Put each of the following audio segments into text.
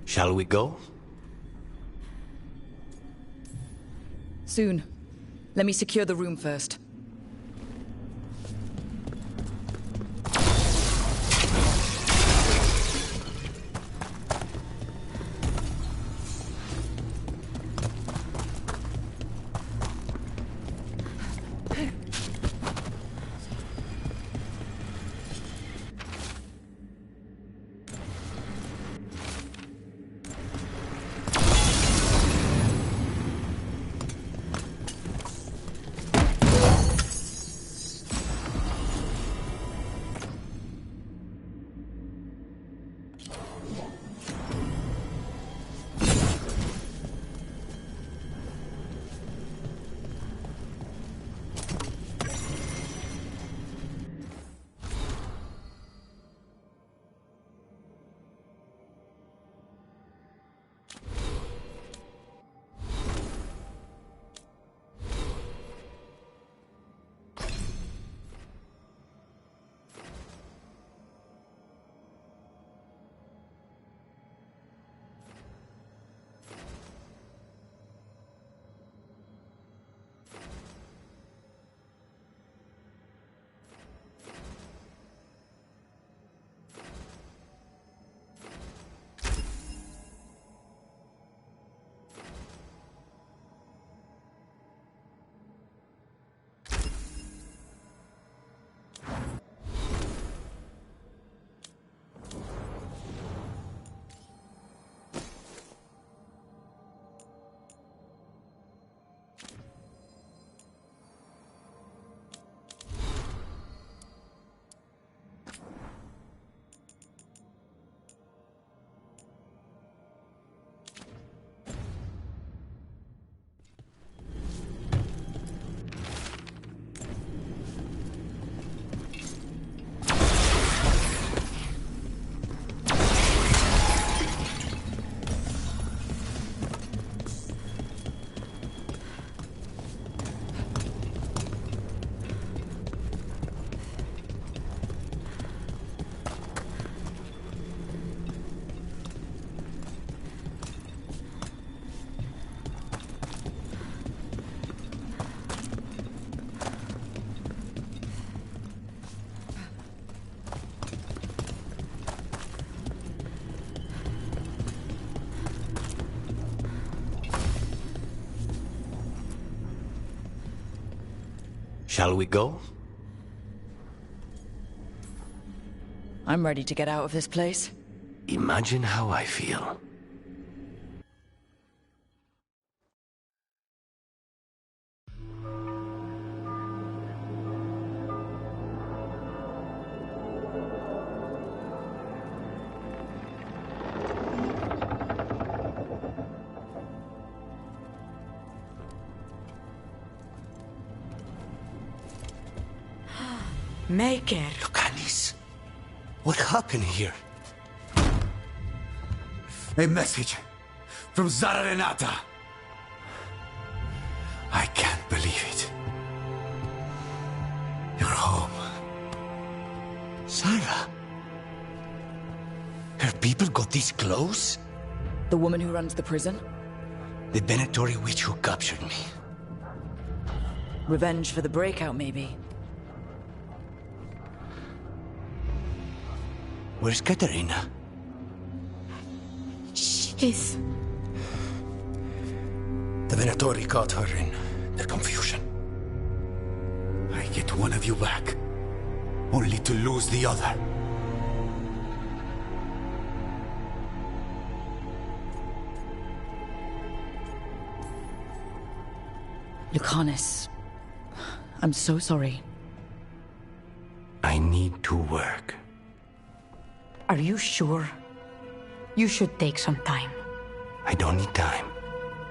Shall we go? Soon. Let me secure the room first. Shall we go? I'm ready to get out of this place. Imagine how I feel. Maker. Lucanis, what happened here? A message from Zara Renata. I can't believe it. You're home. Sarah? Her people got this close? The woman who runs the prison? The Venatori witch who captured me. Revenge for the breakout, maybe. Where's Katerina? She's... The Venatori caught her in their confusion. I get one of you back, only to lose the other. Lucanis, I'm so sorry. I need to work. Are you sure? You should take some time. I don't need time.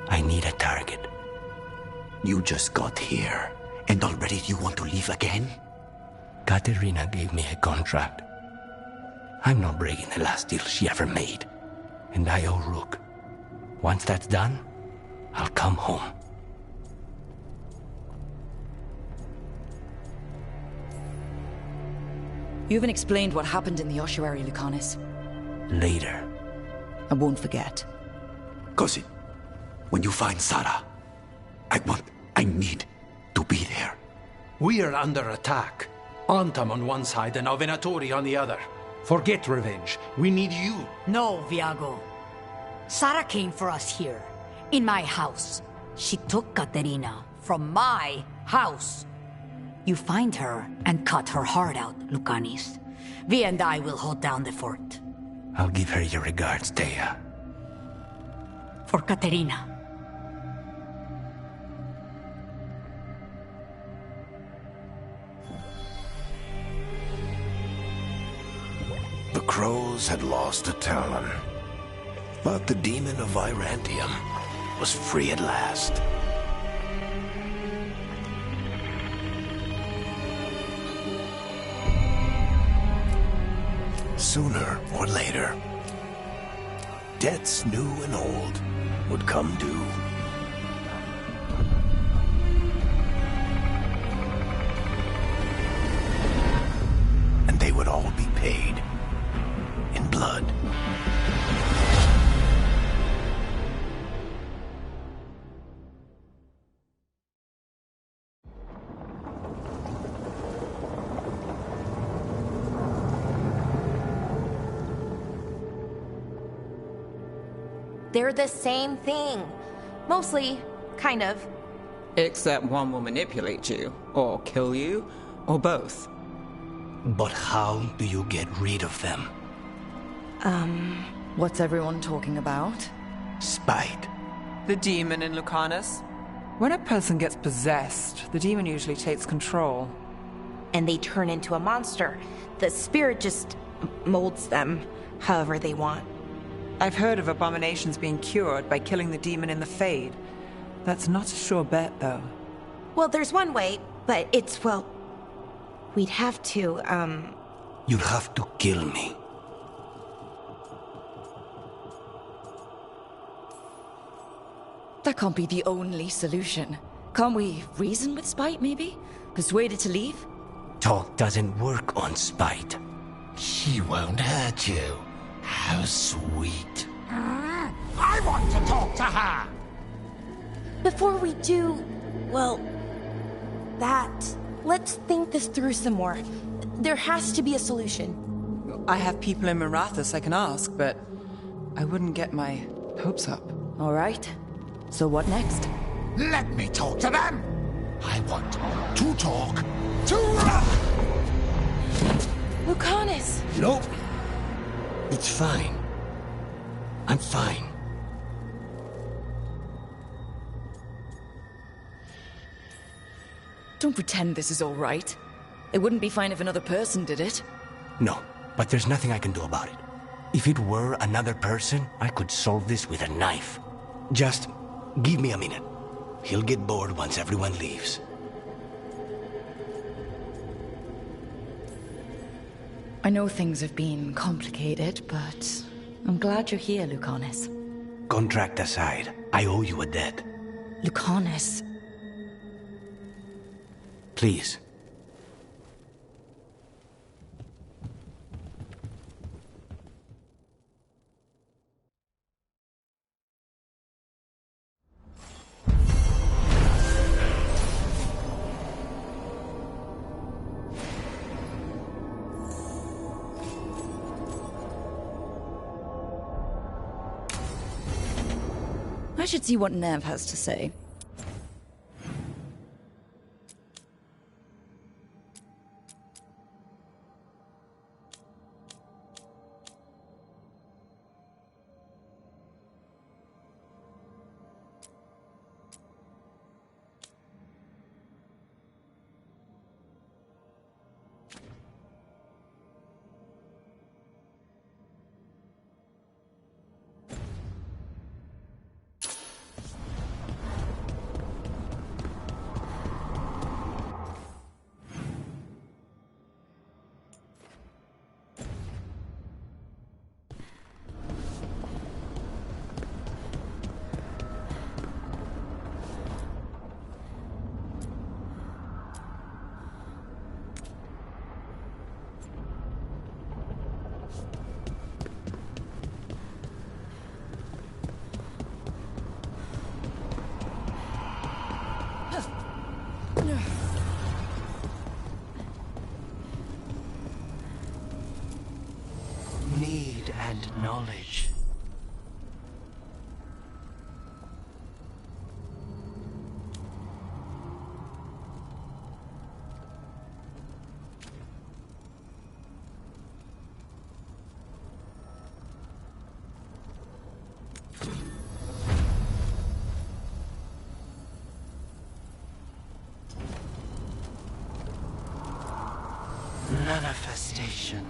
I need a target. You just got here, and already you want to leave again? Katerina gave me a contract. I'm not breaking the last deal she ever made. And I owe Rook. Once that's done, I'll come home. You haven't explained what happened in the ossuary, Lucanis. Later. I won't forget. Cousin, when you find Sarah, I need to be there. We are under attack. Antam on one side and Avenatori on the other. Forget revenge. We need you. No, Viago. Sarah came for us here, in my house. She took Caterina from my house. You find her and cut her heart out, Lucanis. Vi and I will hold down the fort. I'll give her your regards, Thea. For Caterina. The crows had lost a talon, but the demon of Virantium was free at last. Sooner or later, debts new and old would come due. And they would all be paid in blood. They're the same thing. Mostly, kind of. Except one will manipulate you, or kill you, or both. But how do you get rid of them? What's everyone talking about? Spite. The demon in Lucanus? When a person gets possessed, the demon usually takes control. And they turn into a monster. The spirit just molds them however they want. I've heard of abominations being cured by killing the demon in the Fade. That's not a sure bet, though. Well, there's one way, but it's, well... We'd have to, You'd have to kill me. That can't be the only solution. Can't we reason with Spite, maybe? Persuade it to leave? Talk doesn't work on spite. She won't hurt you. How sweet. I want to talk to her! Before we do, well, let's think this through some more. There has to be a solution. I have people in Marathas I can ask, but I wouldn't get my hopes up. All right. So what next? Let me talk to them! I want to talk to... Lucanus! No. It's fine. I'm fine. Don't pretend this is all right. It wouldn't be fine if another person did it. No, but there's nothing I can do about it. If it were another person, I could solve this with a knife. Just give me a minute. He'll get bored once everyone leaves. I know things have been complicated, but I'm glad you're here, Lucanus. Contract aside, I owe you a debt. Lucanus. Please. I should see what Nev has to say. and knowledge. Manifestation.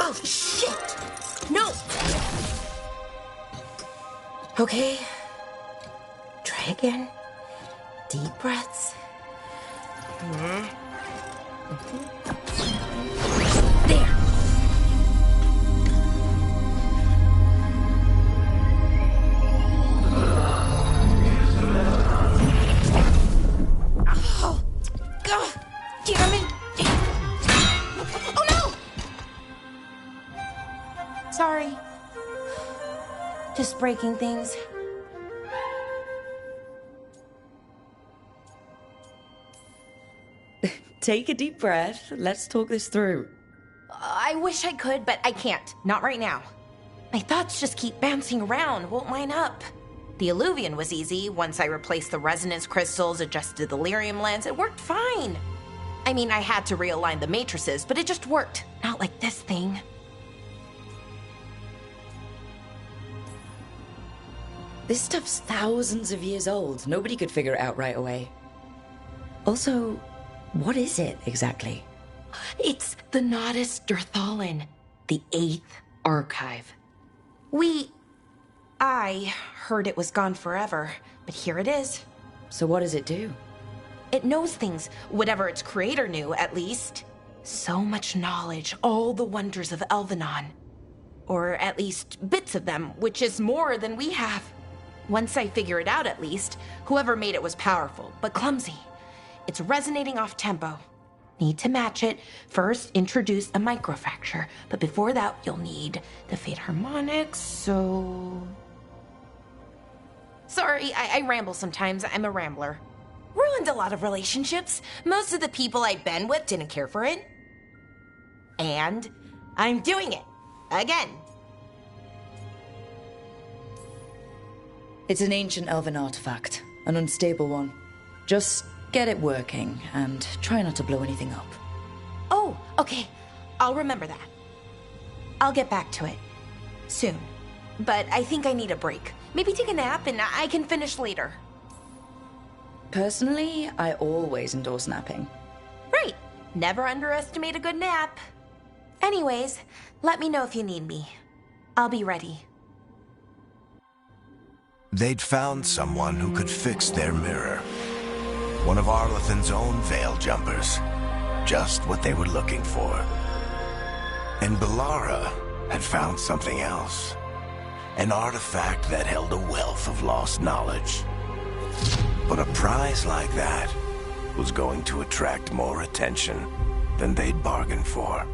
Oh, shit! No! Okay. Try again. Deep breaths. There. Oh, God, damn it! Oh no! Sorry. Just breaking things. take a deep breath. Let's talk this through. I wish I could, but I can't. Not right now. My thoughts just keep bouncing around, won't line up. The Illuvian was easy. Once I replaced the resonance crystals, adjusted the lyrium lens, it worked fine. I mean, I had to realign the matrices, but it just worked. Not like this thing. This stuff's thousands of years old. Nobody could figure it out right away. Also, what is it exactly? It's the Nodus Dirthalin, the 8th archive. I heard it was gone forever, but here it is. So what does it do? It knows things, whatever its creator knew, at least. So much knowledge, all the wonders of Elvenon. Or at least bits of them, which is more than we have. Once I figure it out, at least, whoever made it was powerful, but clumsy. It's resonating off tempo. Need to match it. First, introduce a microfracture, but before that, you'll need the Fate harmonics, so... Sorry, I ramble sometimes. I'm a rambler. Ruined a lot of relationships. Most of the people I've been with didn't care for it. And I'm doing it. Again. It's an ancient elven artifact. An unstable one. Just get it working, and try not to blow anything up. Oh, okay. I'll remember that. I'll get back to it. Soon. But I think I need a break. Maybe take a nap and I can finish later. Personally, I always endorse napping. Right. Never underestimate a good nap. Anyways, let me know if you need me. I'll be ready. They'd found someone who could fix their mirror. One of Arlethan's own veil jumpers. Just what they were looking for. And Bellara had found something else. An artifact that held a wealth of lost knowledge. But a prize like that was going to attract more attention than they'd bargained for.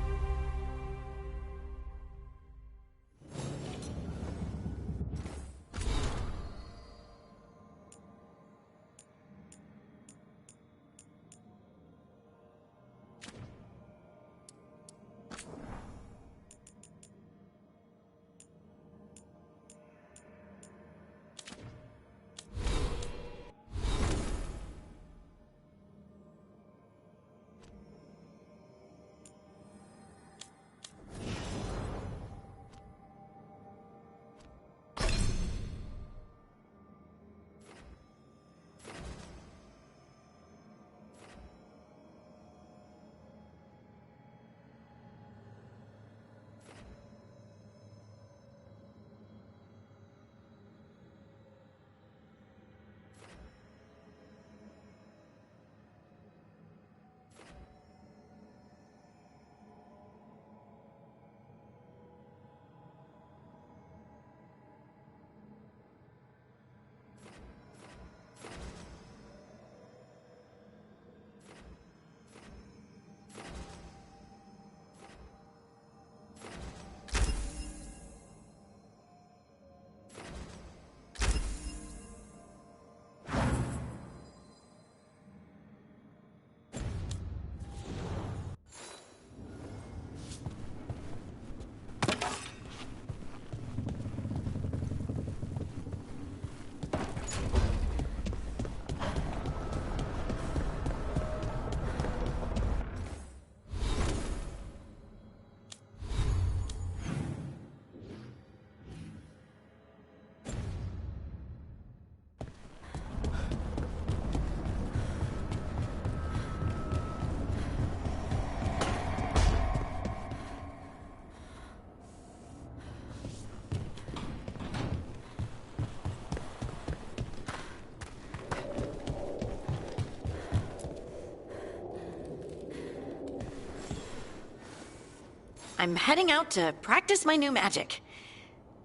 I'm heading out to practice my new magic.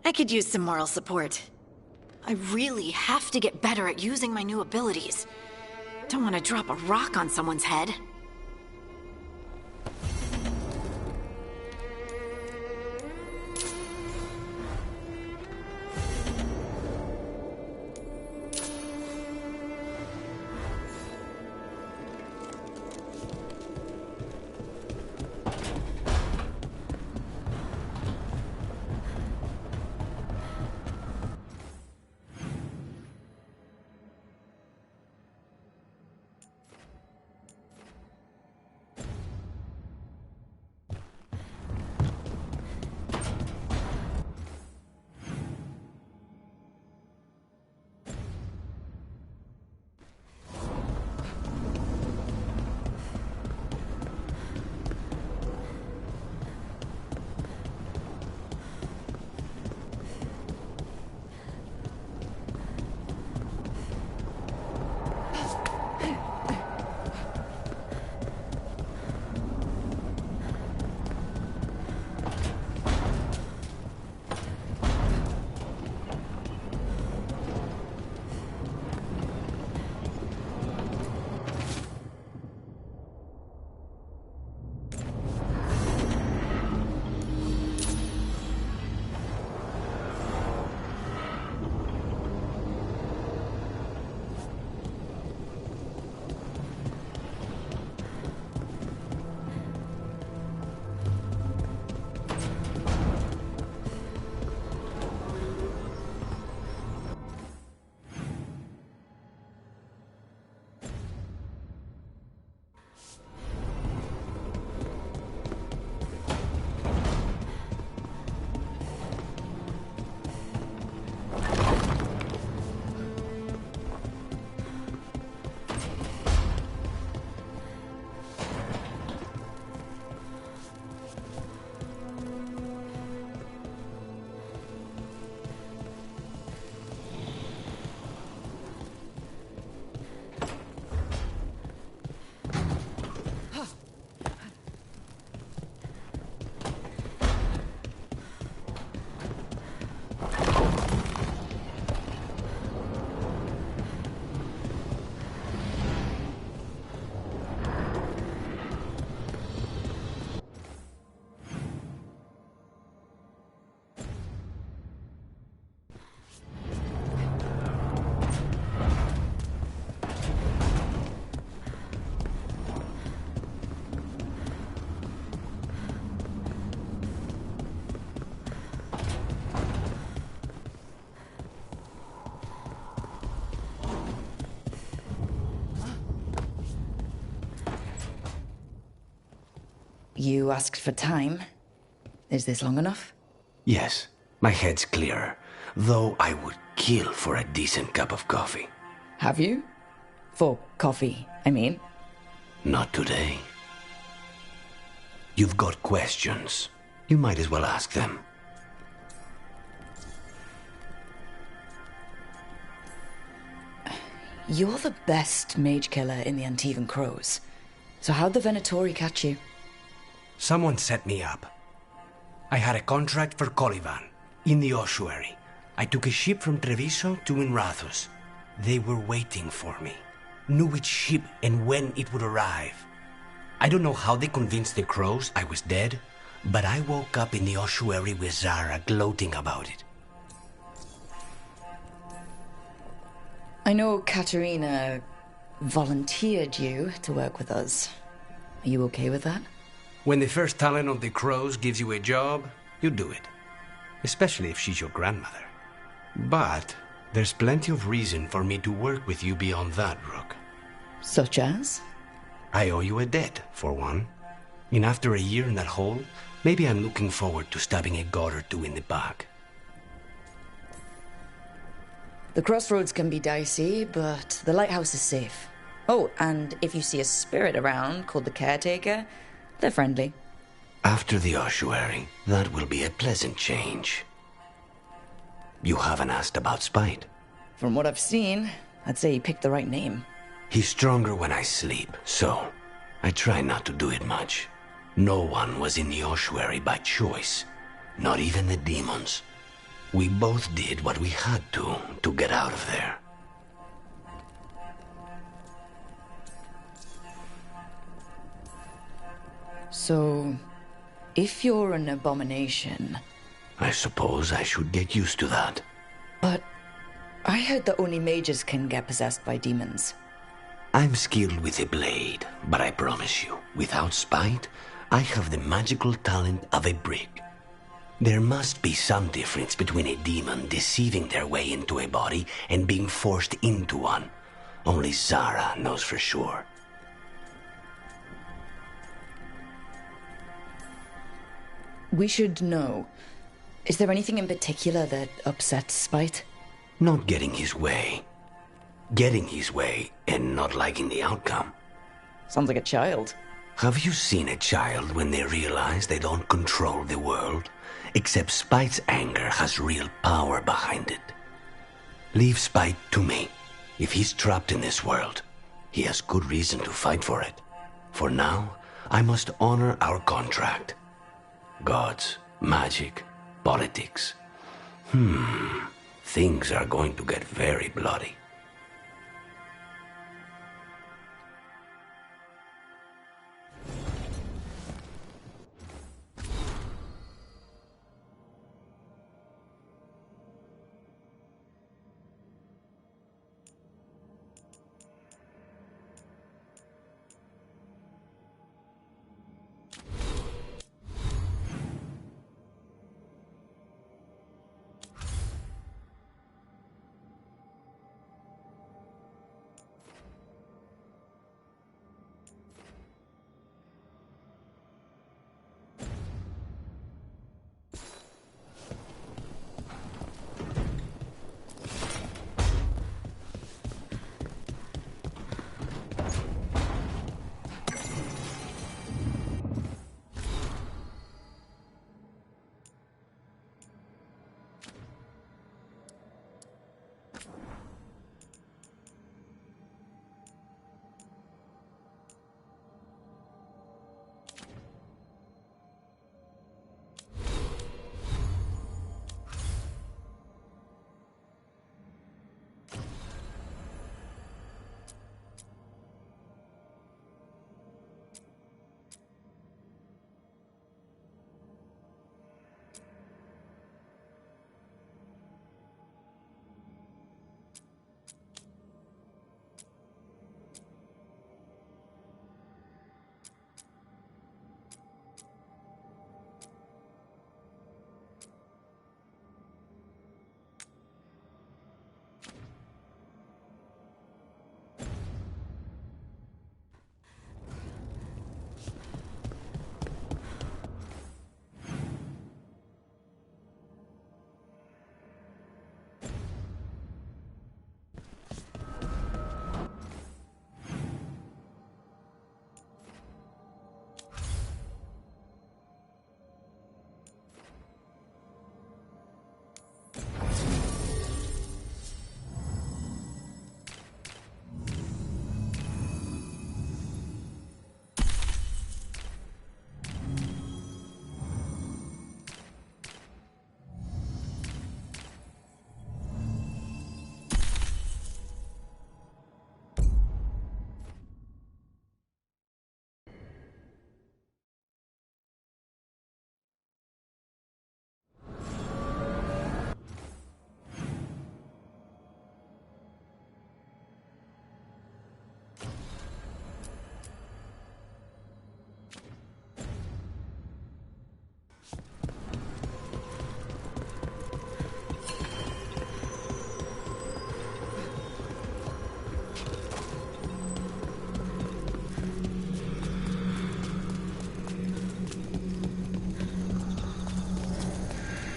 I could use some moral support. I really have to get better at using my new abilities. Don't want to drop a rock on someone's head. You asked for time. Is this long enough? Yes, my head's clearer, though I would kill for a decent cup of coffee. Have you? For coffee, I mean. Not today. You've got questions. You might as well ask them. You're the best mage killer in the Antivan Crows. So how'd the Venatori catch you? Someone set me up. I had a contract for Colivan, in the ossuary. I took a ship from Treviso to Inrathus. They were waiting for me. Knew which ship and when it would arrive. I don't know how they convinced the Crows I was dead, but I woke up in the ossuary with Zara gloating about it. I know Katerina volunteered you to work with us. Are you okay with that? When the first talent of the Crows gives you a job, you do it. Especially if she's your grandmother. But there's plenty of reason for me to work with you beyond that, Rook. Such as? I owe you a debt, for one. And after a year in that hole, maybe I'm looking forward to stabbing a god or two in the back. The crossroads can be dicey, but the lighthouse is safe. Oh, and if you see a spirit around called the Caretaker, they're friendly. After the ossuary, that will be a pleasant change. You haven't asked about Spite. From what I've seen, I'd say you picked the right name. He's stronger when I sleep, so I try not to do it much. No one was in the ossuary by choice, not even the demons. We both did what we had to get out of there. So, if you're an abomination... I suppose I should get used to that. But I heard that only mages can get possessed by demons. I'm skilled with a blade, but I promise you, without Spite, I have the magical talent of a brick. There must be some difference between a demon deceiving their way into a body and being forced into one. Only Zara knows for sure. We should know. Is there anything in particular that upsets Spite? Not getting his way. Getting his way and not liking the outcome. Sounds like a child. Have you seen a child when they realize they don't control the world? Except Spite's anger has real power behind it. Leave Spite to me. If he's trapped in this world, he has good reason to fight for it. For now, I must honor our contract. Gods, magic, politics. Things are going to get very bloody.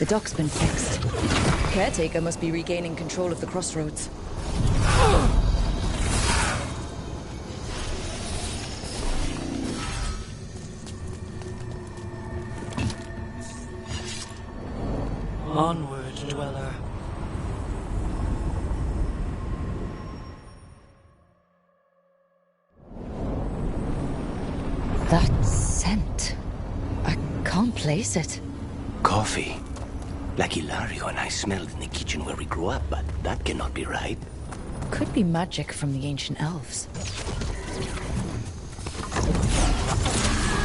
The dock's been fixed. Caretaker must be regaining control of the crossroads. Onward, dweller. That scent. I can't place it. Coffee. Like Hilario and I smelled in the kitchen where we grew up, but that cannot be right. Could be magic from the ancient elves.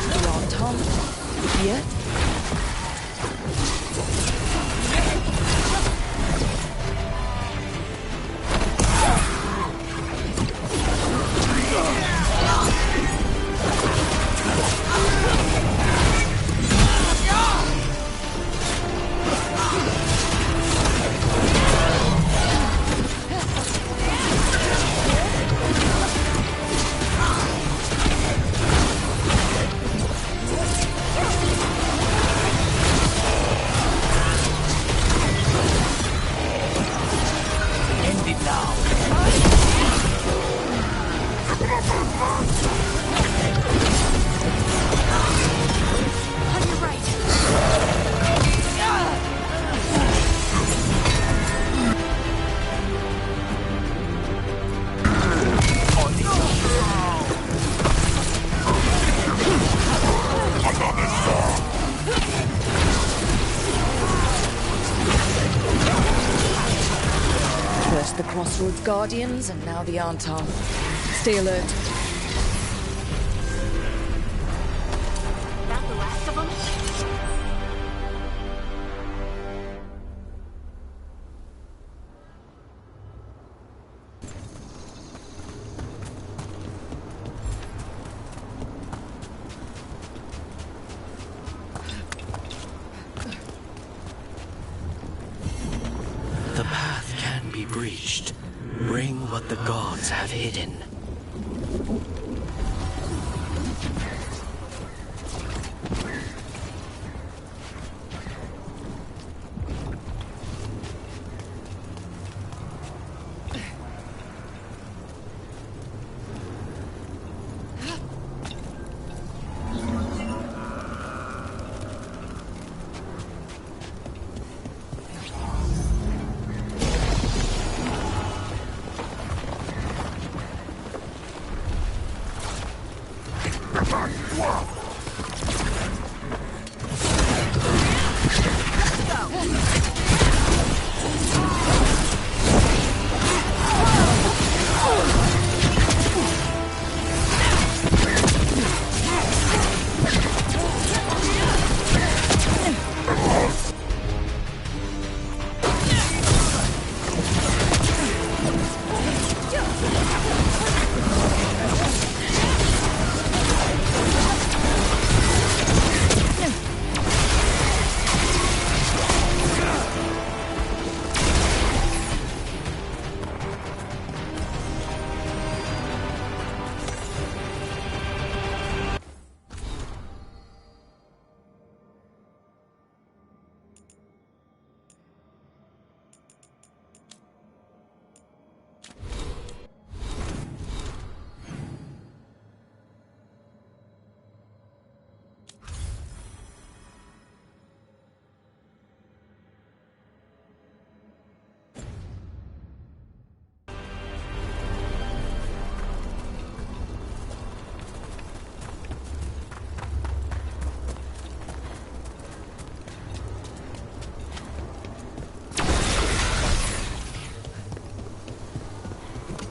You're on, Tom. Here? First the Crossroads Guardians, and now the Anton. Stay alert. That the last of them? The path can be breached. Bring what the gods have hidden.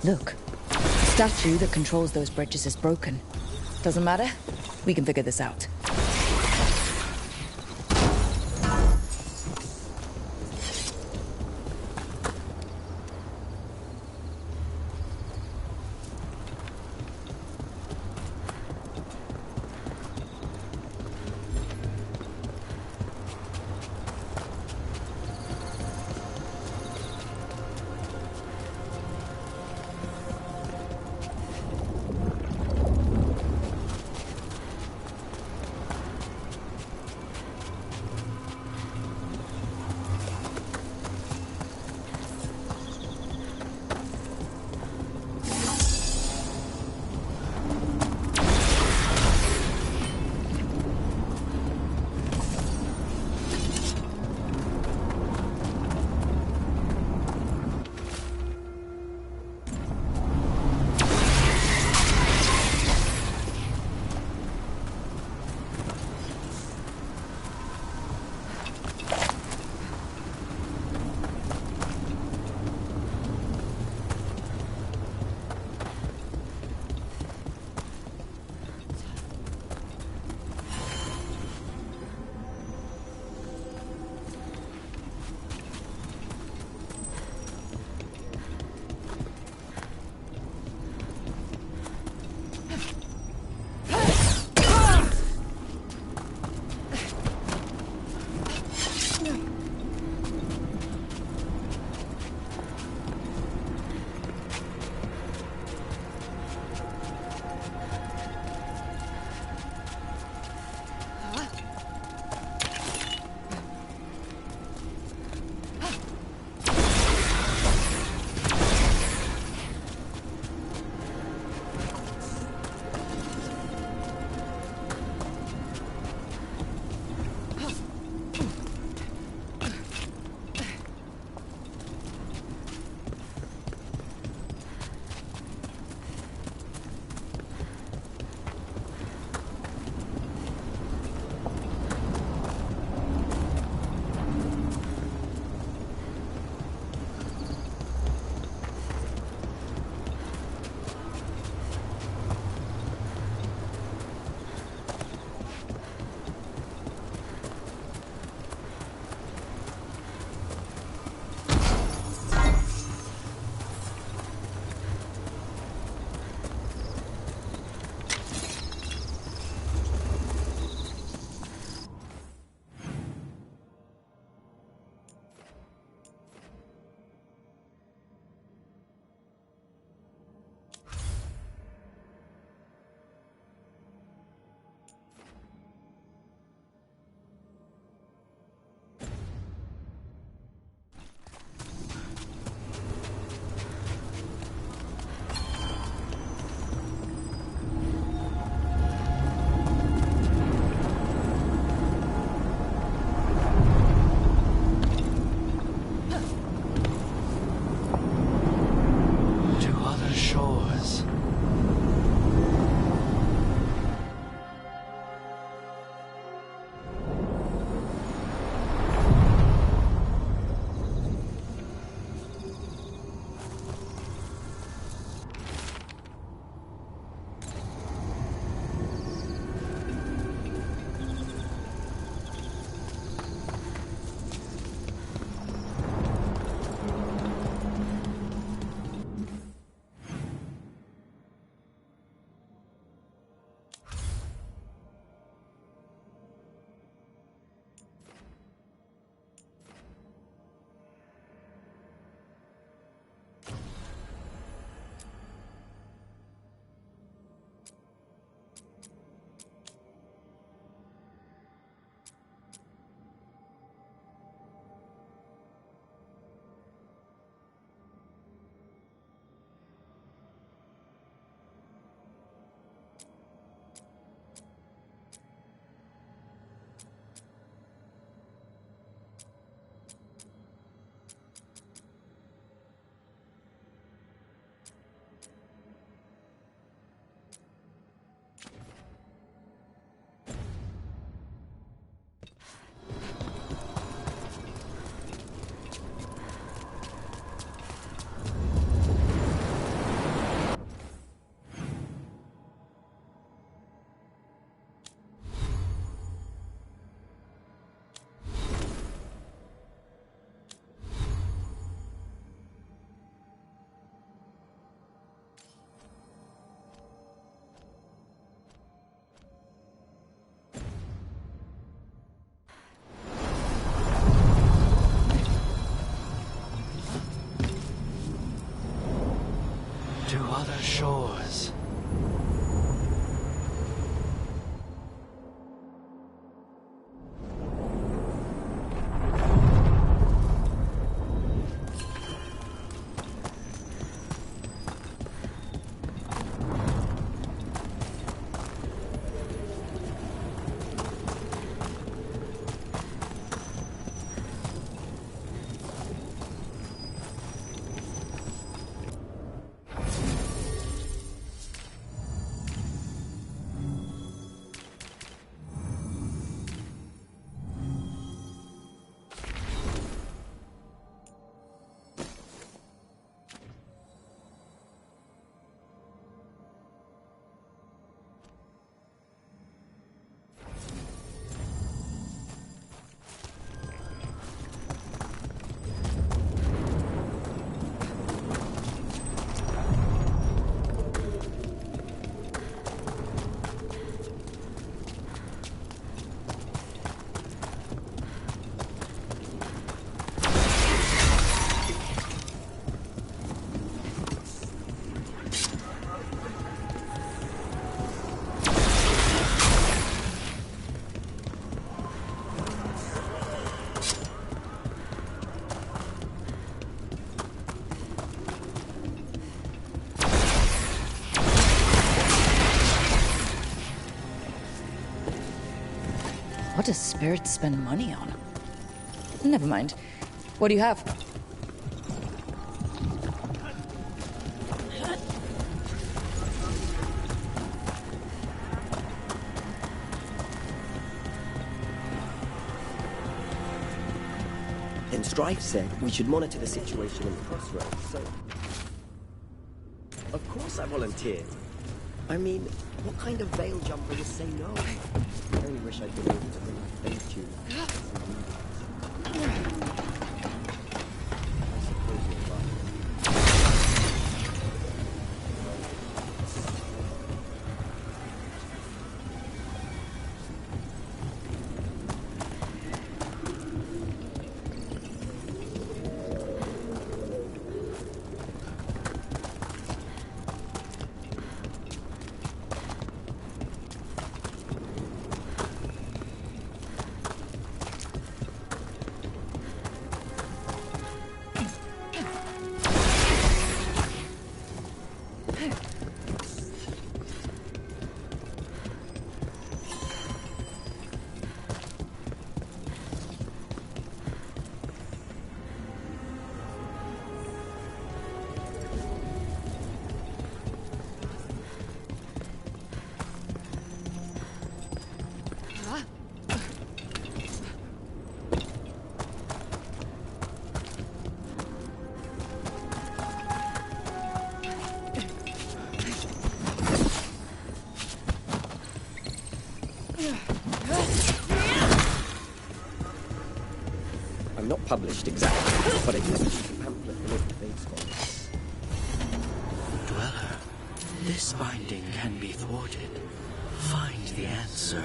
Look. The statue that controls those bridges is broken. Doesn't matter. We can figure this out. To other shores. What does spirits spend money on? Never mind. What do you have? Then Strife said we should monitor the situation in the crossroads, so... Of course I volunteered. I mean, what kind of veil jumper would say no? I only wish I'd been able to bring my faith tune. I suppose you're right. I'm not published exactly, but it must be a pamphlet for the faith scholars. Dweller, this binding can be thwarted. Find the answer.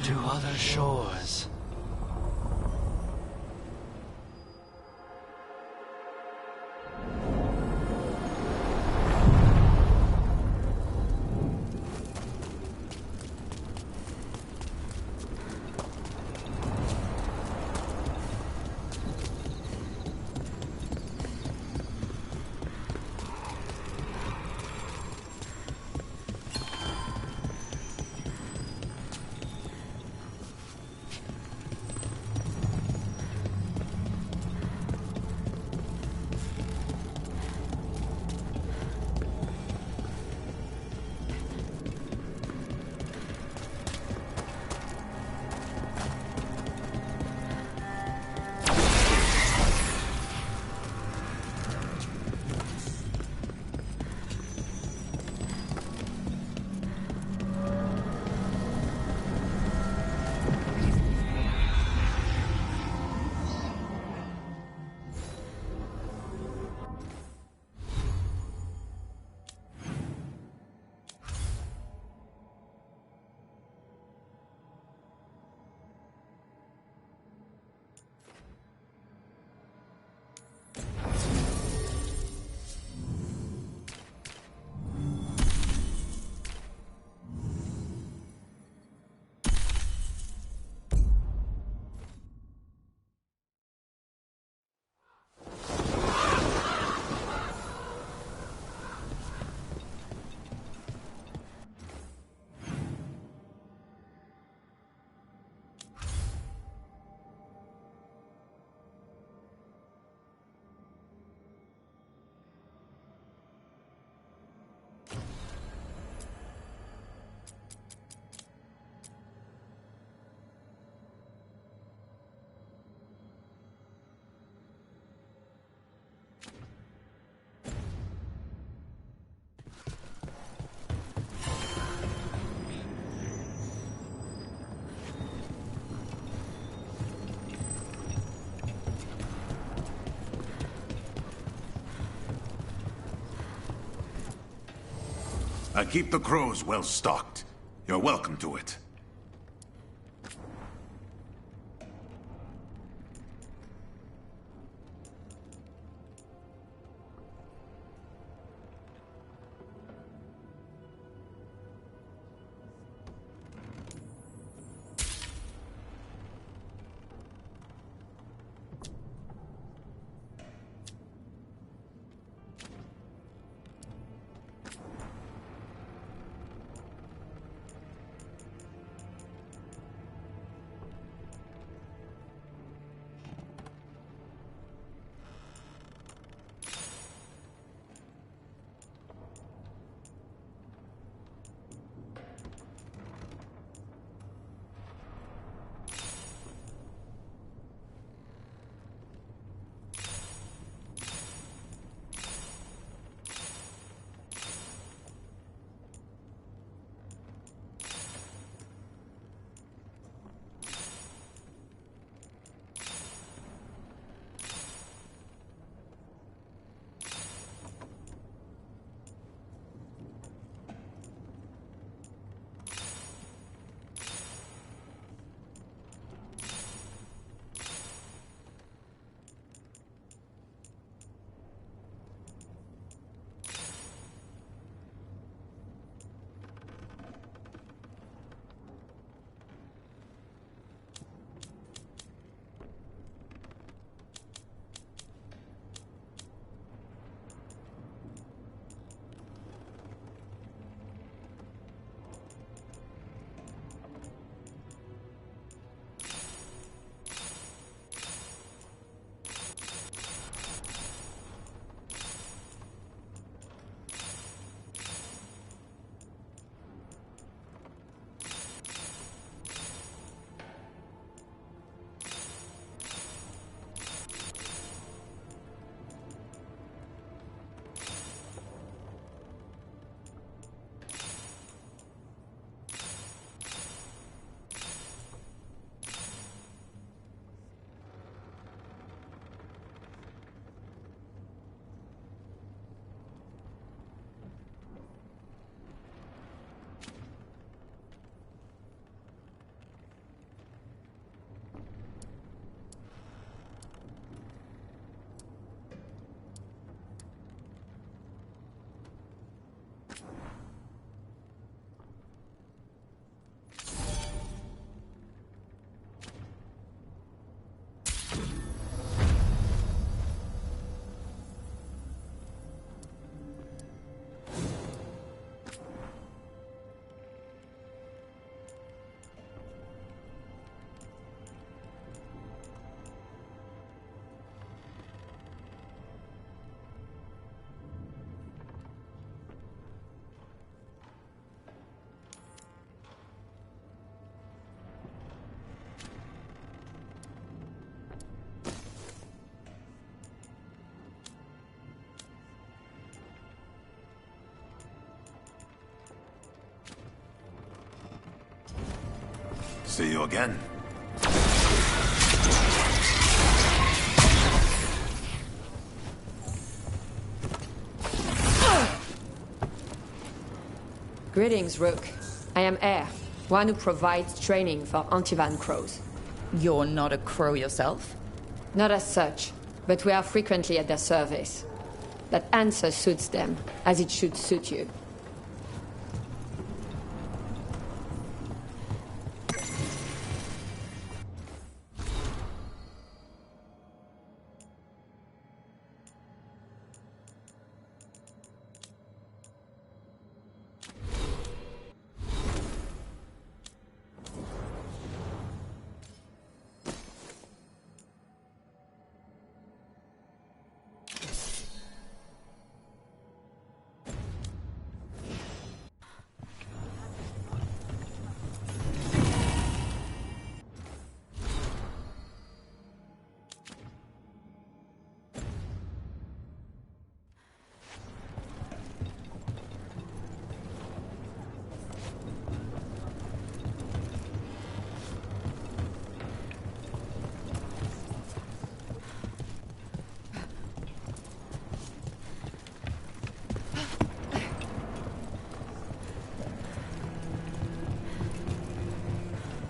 To other shores. I keep the crows well stocked. You're welcome to it. See you again. Greetings, Rook. I am Air, one who provides training for Antivan crows. You're not a crow yourself? Not as such, but we are frequently at their service. That answer suits them, as it should suit you.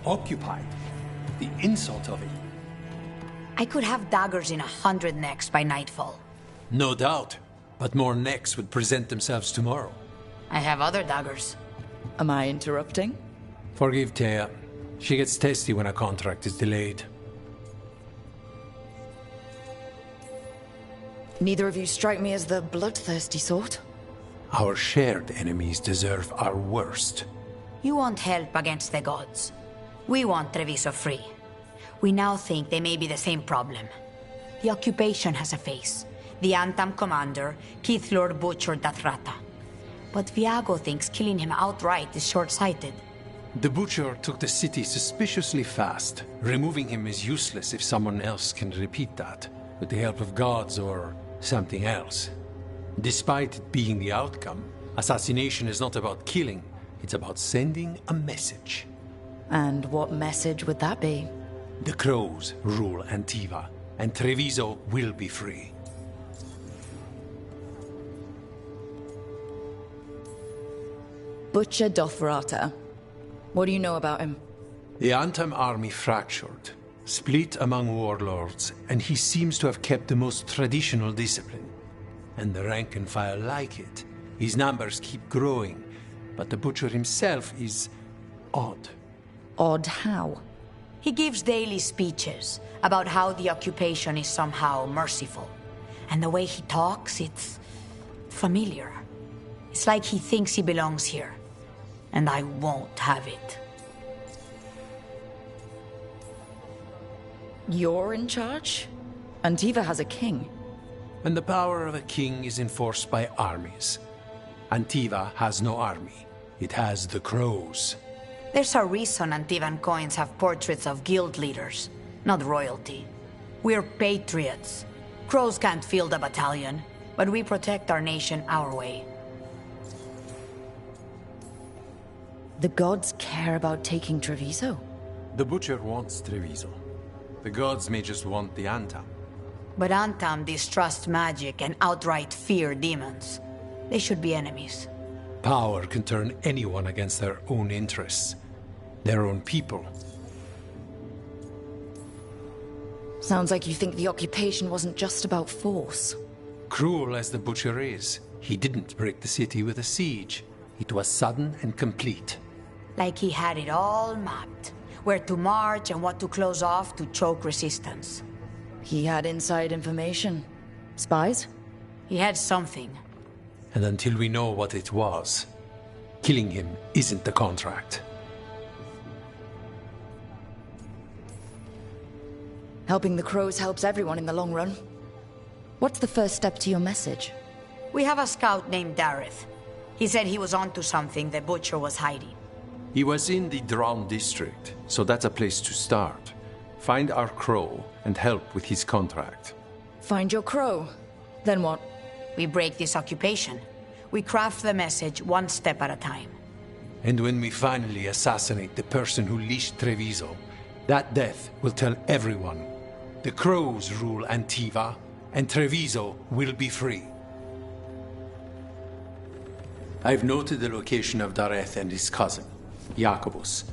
occupied. The insult of it. I could have daggers in 100 necks by nightfall. No doubt, but more necks would present themselves tomorrow. I have other daggers. Am I interrupting? Forgive Thea. She gets testy when a contract is delayed. Neither of you strike me as the bloodthirsty sort. Our shared enemies deserve our worst. You want help against the gods. We want Treviso free. We now think they may be the same problem. The occupation has a face. The Antam commander, Keith Lord Butcher Dathrata. But Viago thinks killing him outright is short-sighted. The Butcher took the city suspiciously fast. Removing him is useless if someone else can repeat that, with the help of gods or something else. Despite it being the outcome, assassination is not about killing, it's about sending a message. And what message would that be? The Crows rule Antiva, and Treviso will be free. Butcher Dothrata. What do you know about him? The Antam army fractured, split among warlords, and he seems to have kept the most traditional discipline. And the rank and file like it. His numbers keep growing, but the Butcher himself is odd. Odd how? He gives daily speeches about how the occupation is somehow merciful. And the way he talks, it's familiar. It's like he thinks he belongs here. And I won't have it. You're in charge? Antiva has a king. And the power of a king is enforced by armies. Antiva has no army. It has the Crows. There's a reason Antivan coins have portraits of guild leaders, not royalty. We're patriots. Crows can't field a battalion, but we protect our nation our way. The gods care about taking Treviso? The Butcher wants Treviso. The gods may just want the Antam. But Antam distrust magic and outright fear demons. They should be enemies. Power can turn anyone against their own interests, their own people. Sounds like you think the occupation wasn't just about force. Cruel as the Butcher is, he didn't break the city with a siege. It was sudden and complete. Like he had it all mapped. Where to march and what to close off to choke resistance. He had inside information. Spies? He had something. And until we know what it was, killing him isn't the contract. Helping the Crows helps everyone in the long run. What's the first step to your message? We have a scout named Dareth. He said he was onto something the Butcher was hiding. He was in the Drown district, so that's a place to start. Find our Crow and help with his contract. Find your Crow? Then what? We break this occupation. We craft the message one step at a time. And when we finally assassinate the person who leashed Treviso, that death will tell everyone. The Crows rule Antiva, and Treviso will be free. I've noted the location of Dareth and his cousin, Jacobus,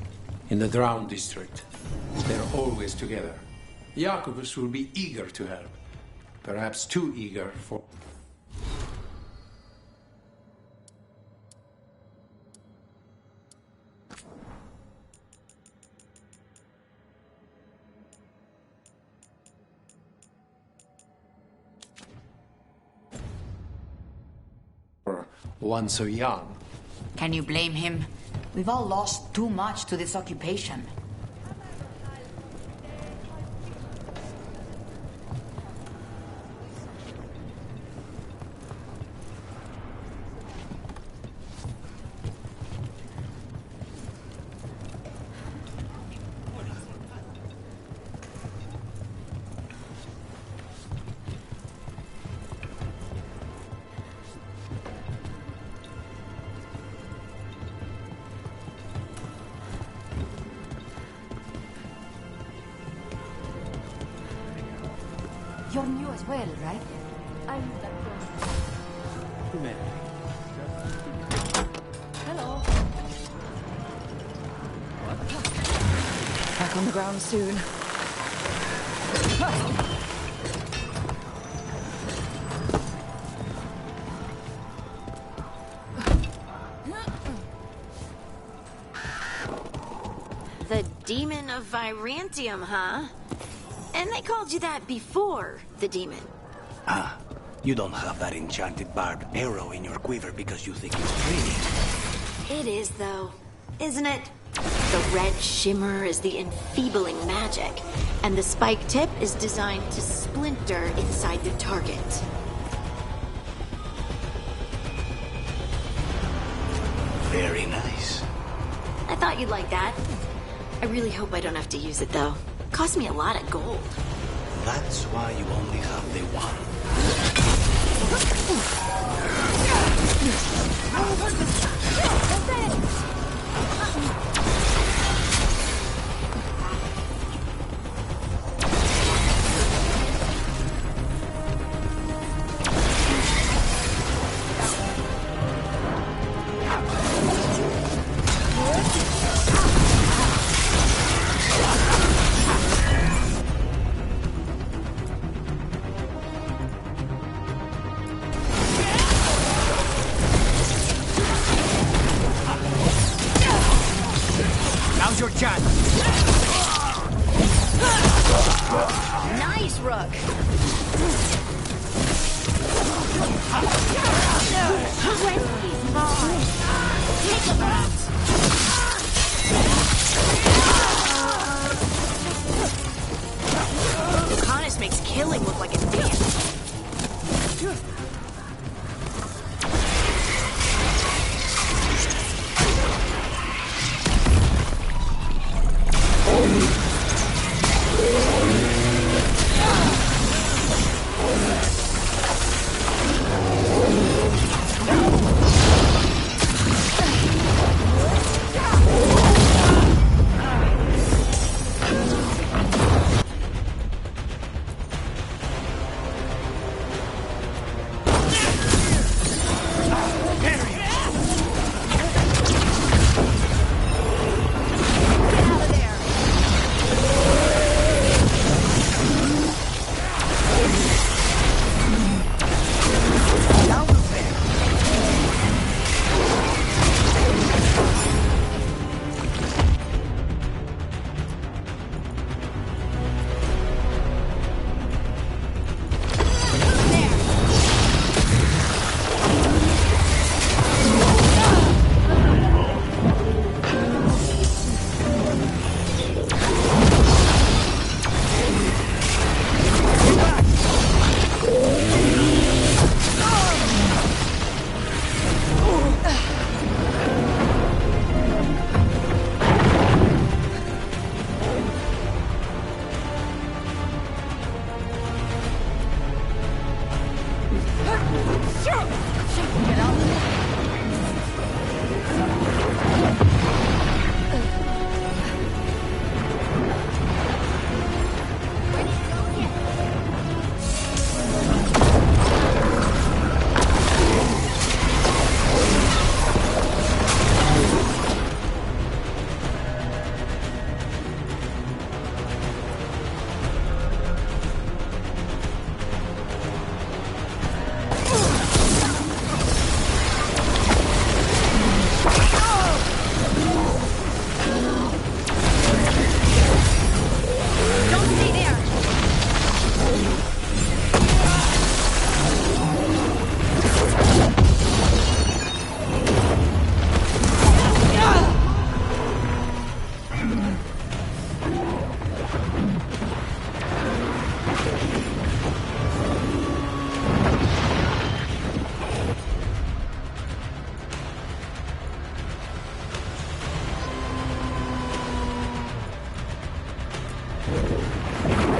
in the Drown district. They're always together. Jacobus will be eager to help. Perhaps too eager for... one so young. Can you blame him? We've all lost too much to this occupation. You're new as well, right? I'm the Hello. on the ground soon. The Demon of Virantium, huh? And they called you that before the demon. Ah, you don't have that enchanted barbed arrow in your quiver because you think it's pretty. It is, though, isn't it? The red shimmer is the enfeebling magic, and the spike tip is designed to splinter inside the target. Very nice. I thought you'd like that. I really hope I don't have to use it, though. Cost me a lot of gold. That's why you only have the one. Now's your chance. Nice, Rook. Wendy's mine. Take him out. Lucanus makes killing look like a dance.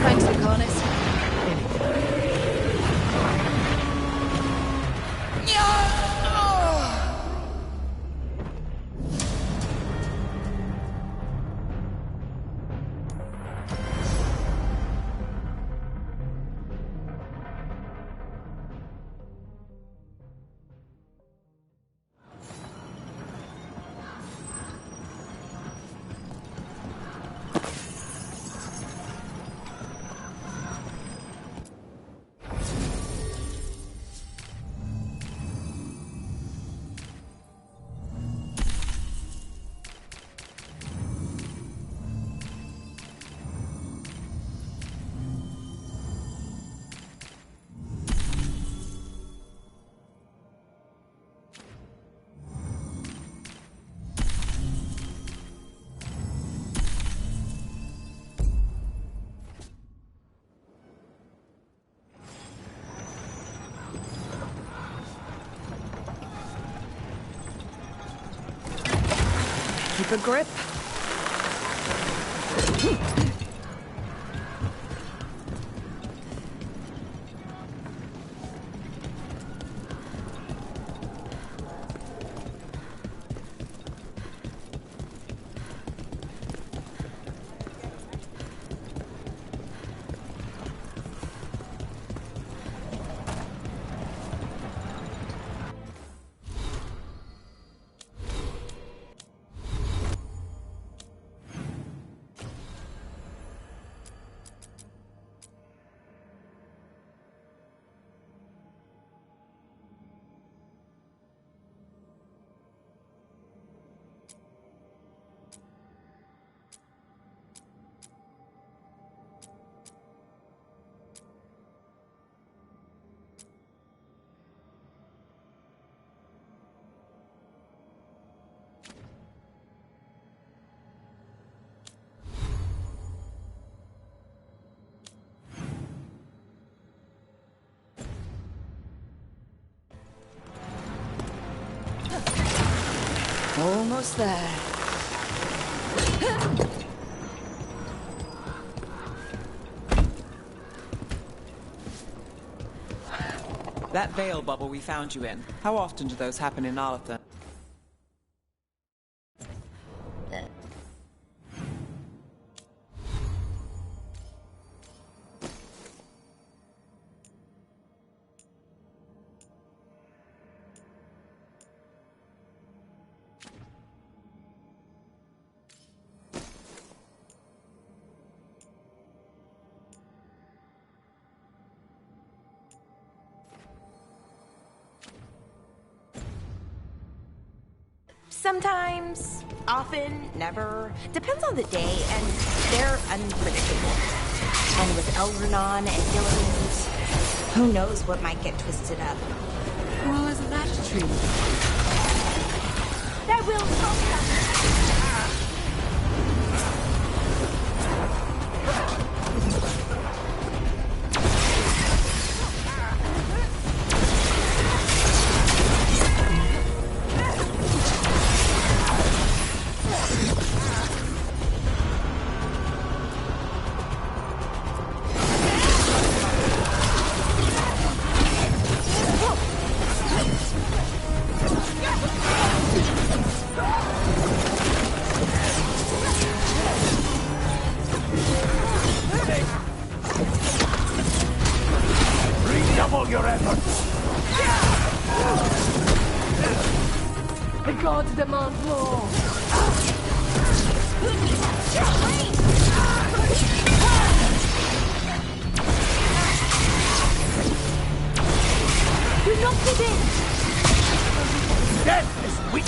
Thanks, Lucanus. Keep a grip. Almost there. That veil bubble we found you in. How often do those happen in Arlington? Sometimes, often, never. Depends on the day, and they're unpredictable. And with Elvernon and Gilligan's, who knows what might get twisted up. Well, isn't that a treat? That will Redouble your efforts! The gods demand more! You knocked it in! Death is weak!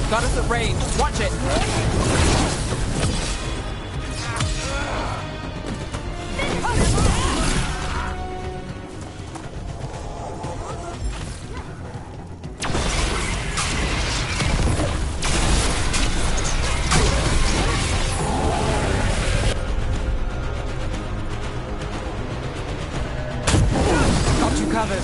Got us at range. Watch it! Got you covered.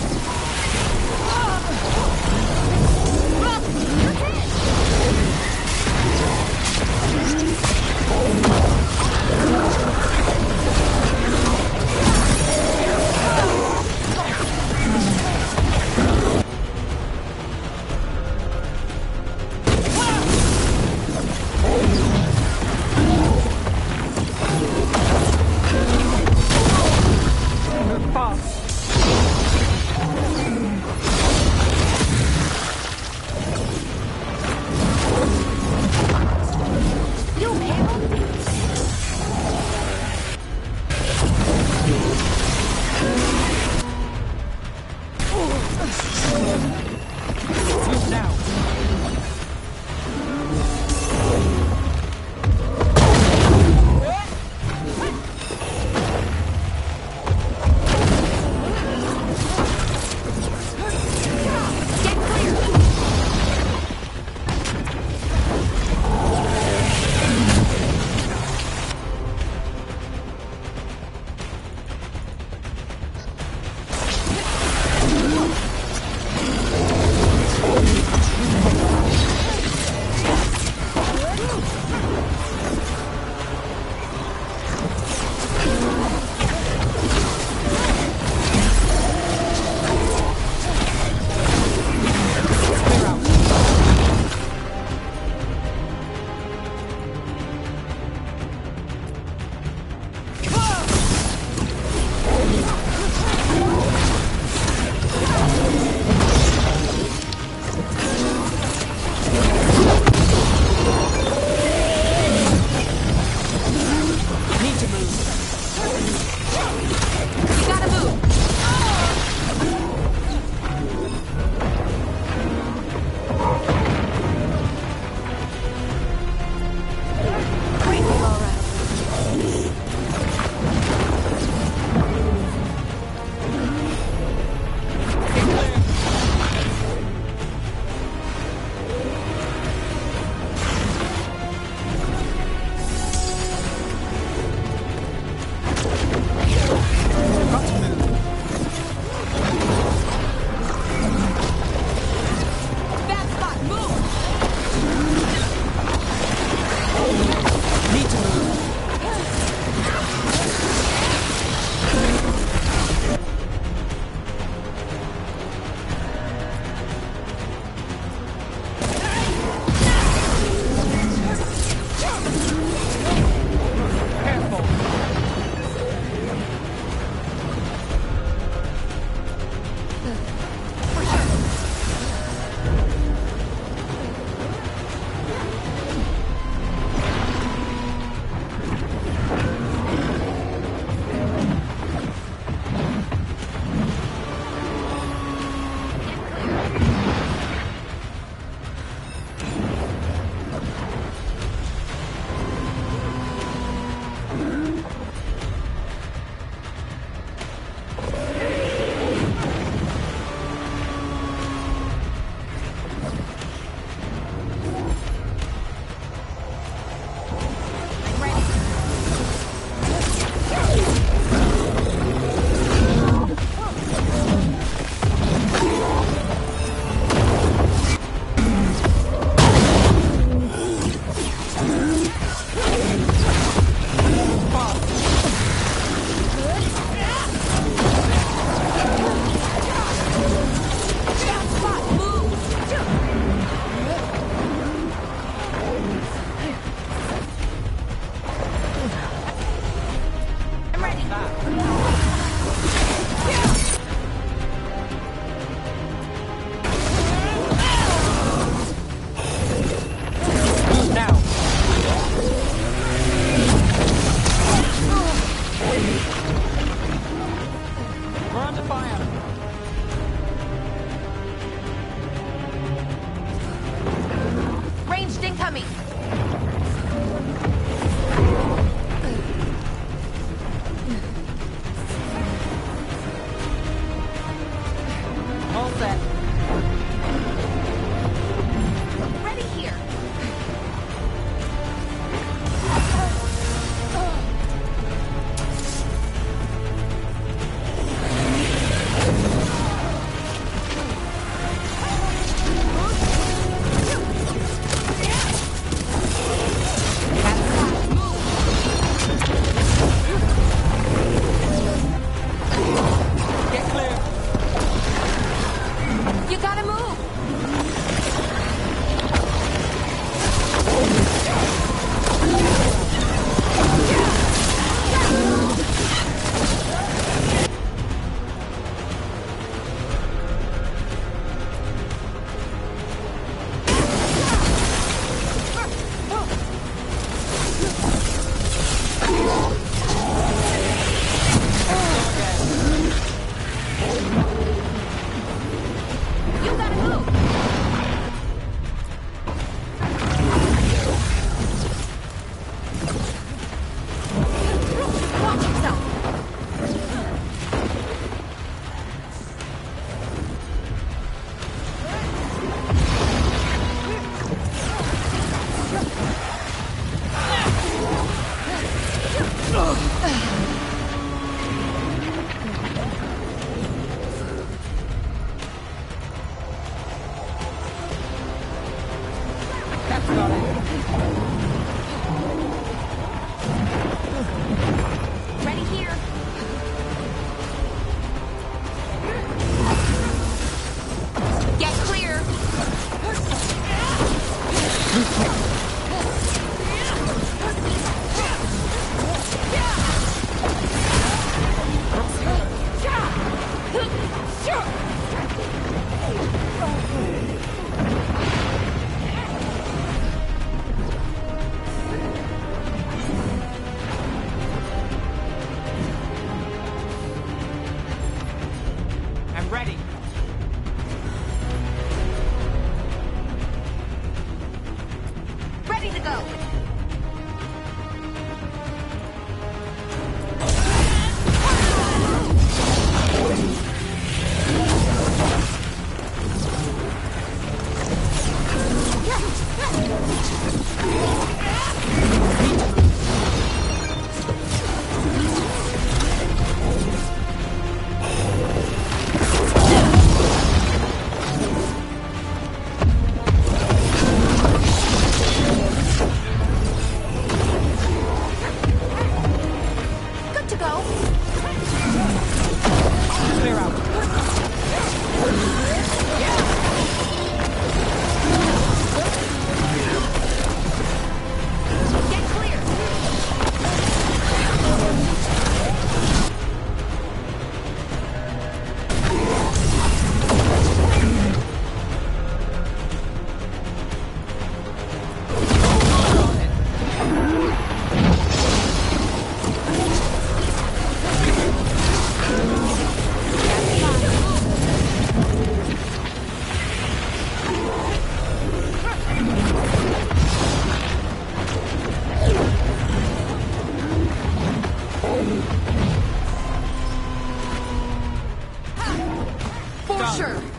pressure!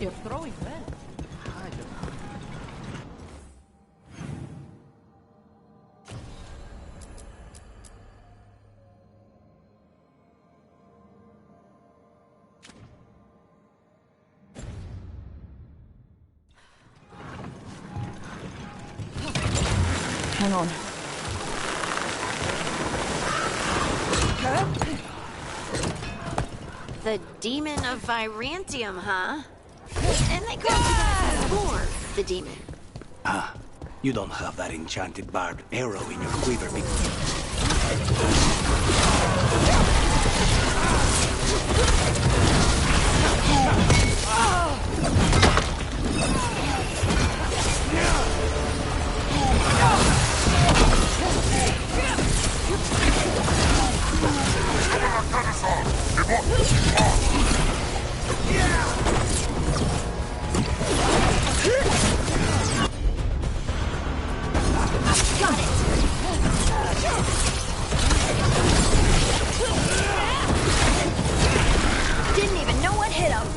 You're throwing well. Hang on. The demon of Virantium, huh? And they called you that before the demon. Ah, you don't have that enchanted barbed arrow in your quiver Got it! Didn't even know what hit him!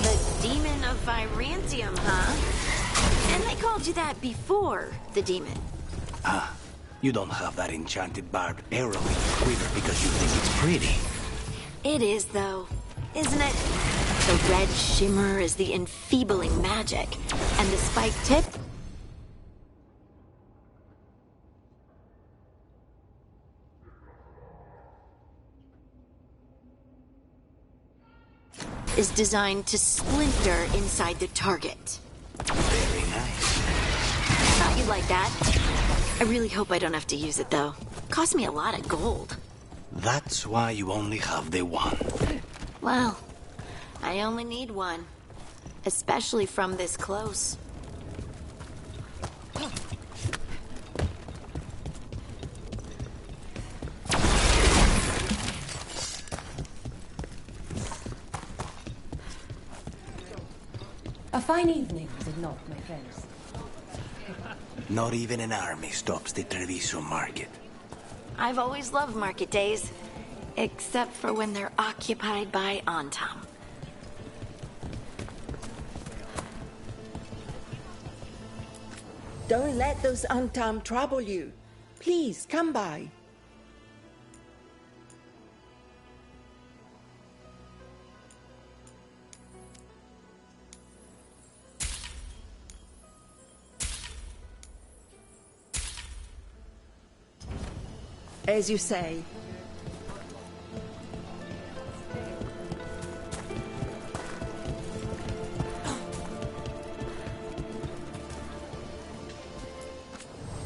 The demon of Virantium, huh? And they called you that before the demon. Ah, you don't have that enchanted barbed arrow in your quiver because you think it's pretty. It is, though, isn't it? The red shimmer is the enfeebling magic, and the spiked tip... is designed to splinter inside the target. Very nice. Thought you'd like that. I really hope I don't have to use it, though. Cost me a lot of gold. That's why you only have the one. Well, I only need one. Especially from this close. A fine evening, is it not, my friends? Not even an army stops the Treviso market. I've always loved market days. Except for when they're occupied by Antam. Don't let those Antam trouble you. Please, come by. As you say.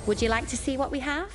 Would you like to see what we have?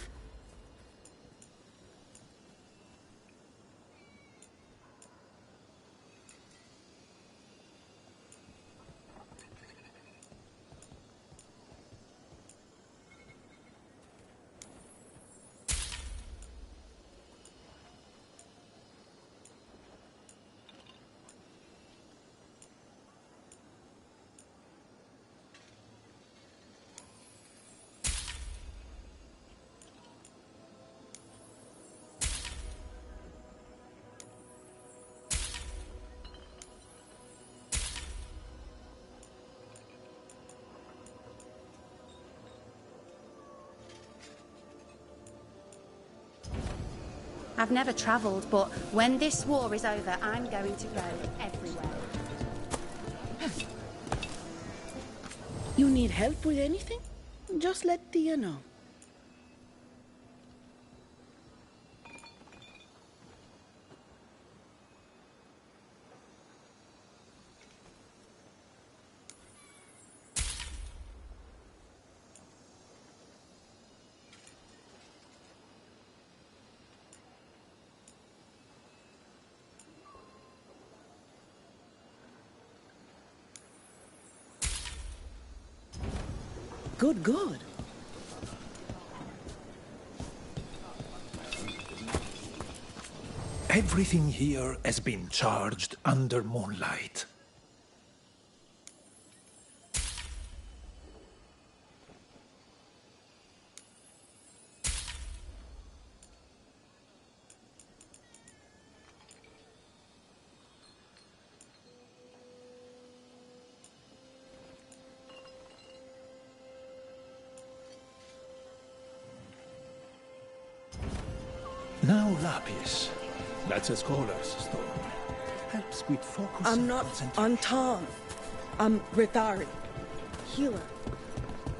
I've never travelled, but when this war is over, I'm going to go everywhere. You need help with anything? Just let Tia know. Good. Everything here has been charged under moonlight. Now Lapis. That's a scholar's stone. Helps with focus. I'm not Antam. I'm Rethari. healer.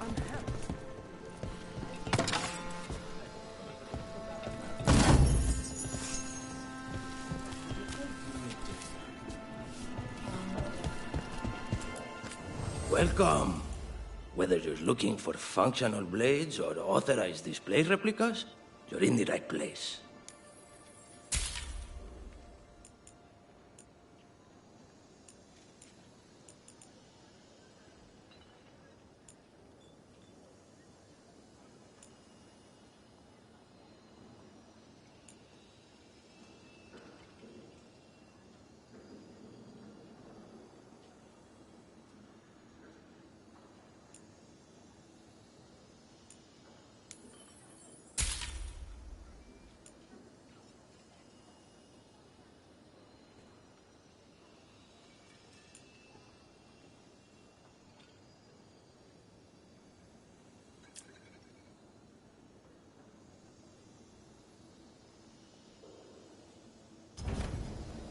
I'm help. Welcome. Whether you're looking for functional blades or authorized display replicas, you're in the right place.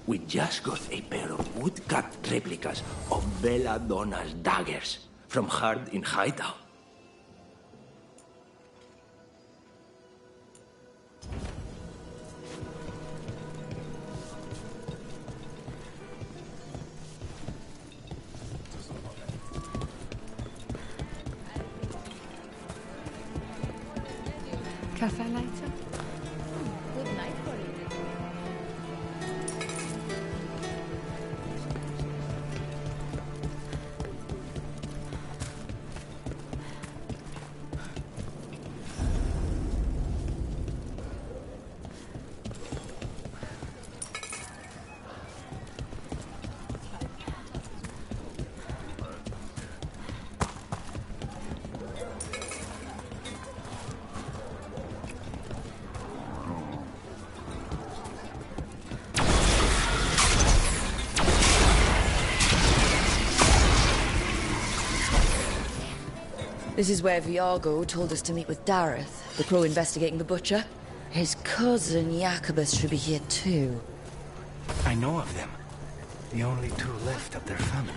We just got a pair of woodcut replicas of Belladonna's daggers from Hard in Hightown. Cafe later? Good night for you. This is where Viargo told us to meet with Dareth, the crow investigating the butcher. His cousin Jacobus should be here too. I know of them. The only two left of their family.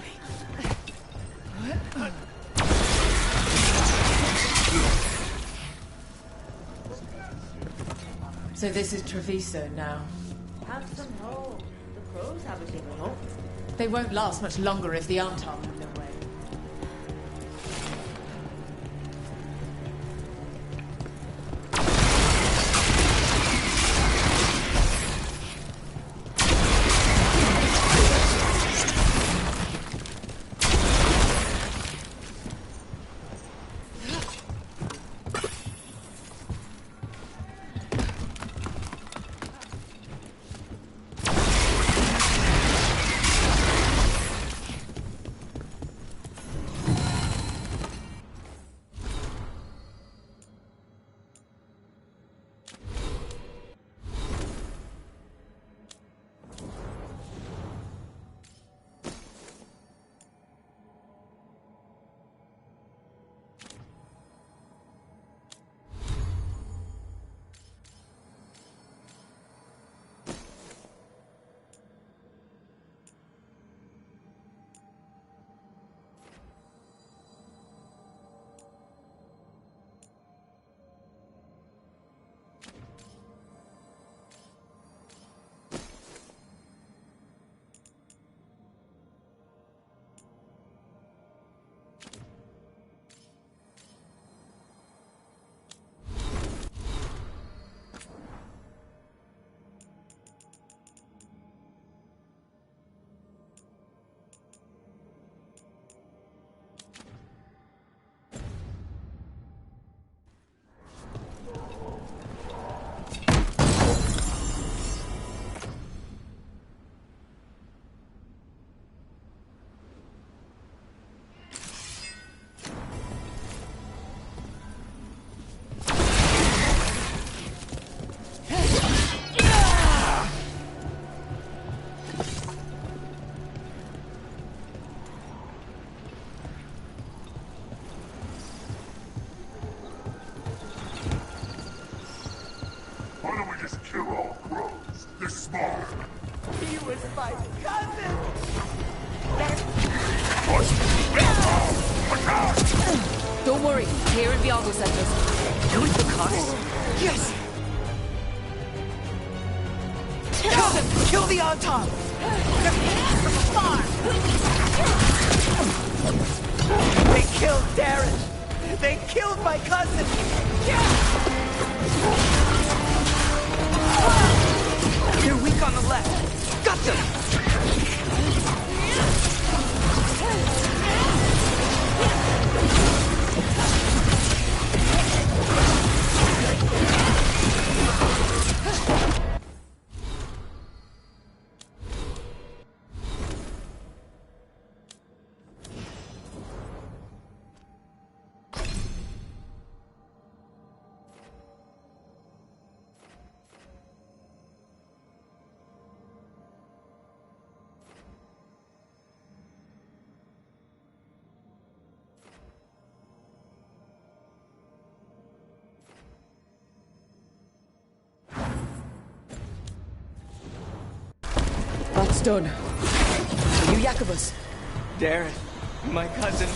So this is Treviso now. Have some hope. The crows have a little hope. They won't last much longer if the Antar move their way. Why don't we just kill all crows? They're smart. He was my cousin! What? Oh my God! worry. Here in Viago sent us. It was the cost? Yes! Kill them! Kill the Anton! They killed Darren! They killed my cousin! They're weak on the left. Got them! That's done. You Jacobus. Darren, my cousin.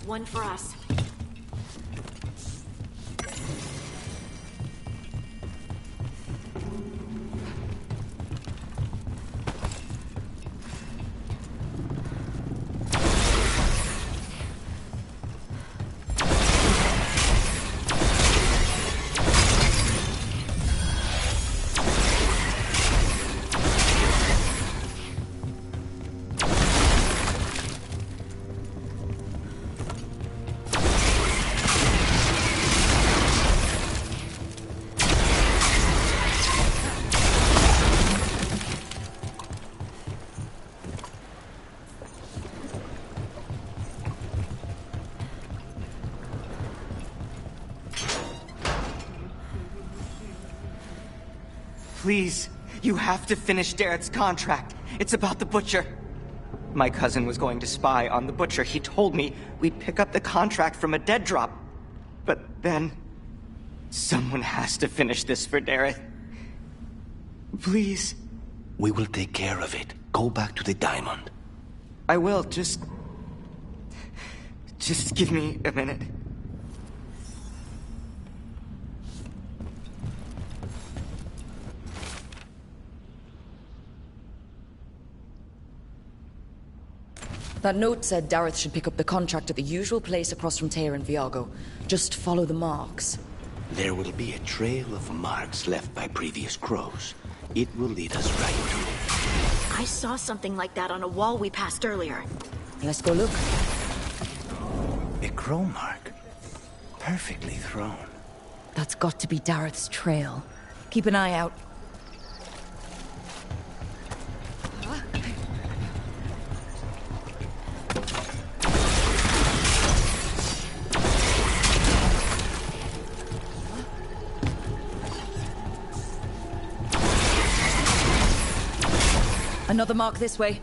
One for us. Please, you have to finish Darrett's contract. It's about the Butcher. My cousin was going to spy on the Butcher. He told me we'd pick up the contract from a dead drop. But then... someone has to finish this for Darrett. Please. We will take care of it. Go back to the diamond. I will, just give me a minute. That note said Dareth should pick up the contract at the usual place across from Teir and Viago. Just follow the marks. There will be a trail of marks left by previous crows. It will lead us right to it. I saw something like that on a wall we passed earlier. Let's go look. A crow mark. Perfectly thrown. That's got to be Dareth's trail. Keep an eye out. Another mark this way.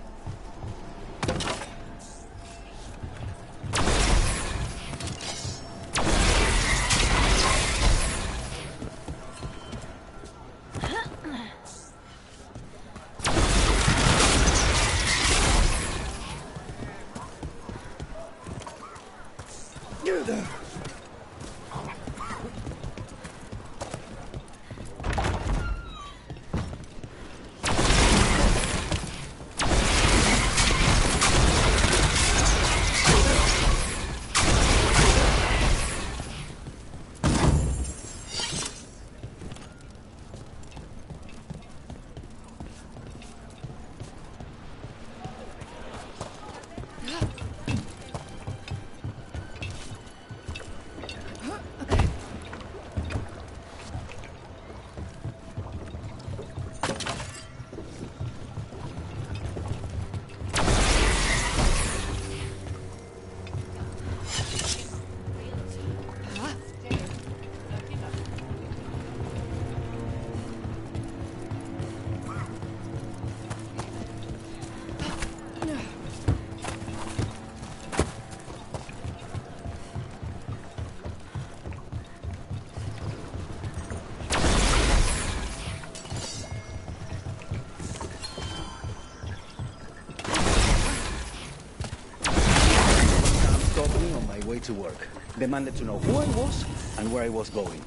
to work. Demanded to know who I was and where I was going.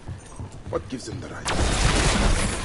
What gives him the right?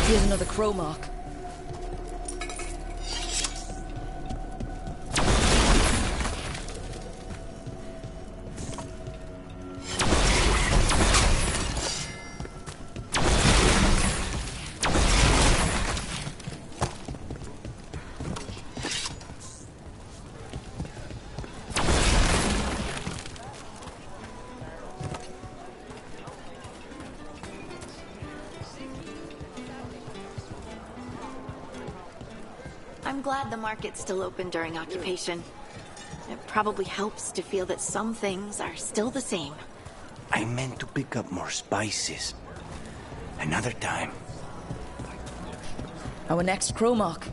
Here's another crow mark. I'm glad the market's still open during occupation. It probably helps to feel that some things are still the same. I meant to pick up more spices. Another time. Our next crow mark.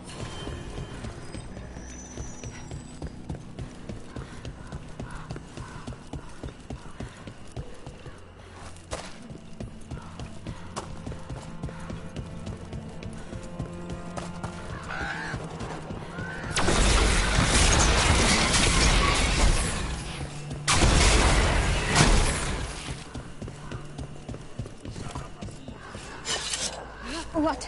What?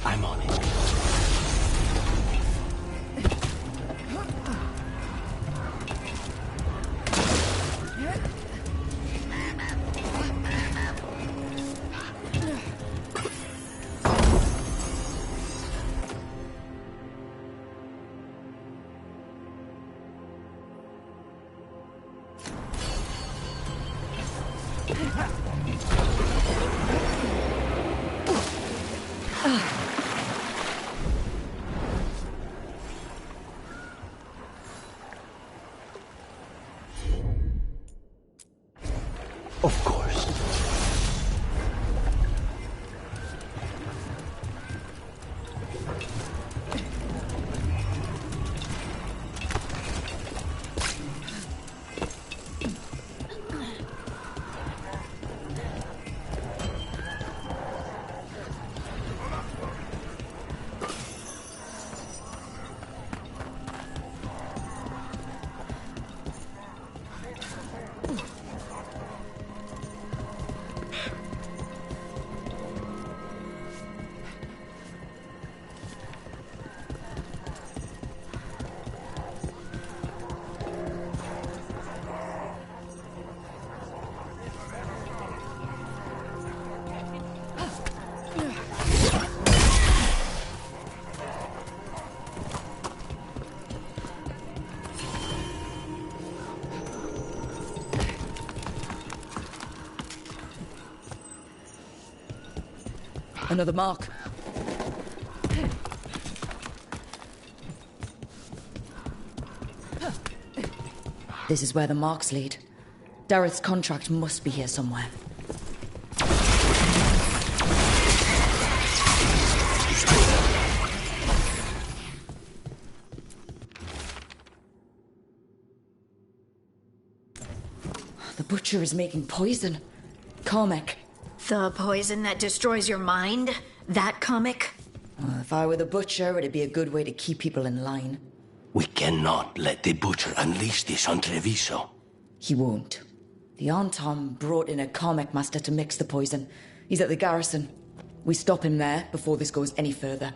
I'm on it. Of course. Another mark. This is where the marks lead. Dareth's contract must be here somewhere. The butcher is making poison. Comic. The poison that destroys your mind? That comic? If I were the butcher, it'd be a good way to keep people in line. We cannot let the butcher unleash this on Treviso. He won't. The Anton brought in a comic master to mix the poison. He's at the garrison. We stop him there before this goes any further.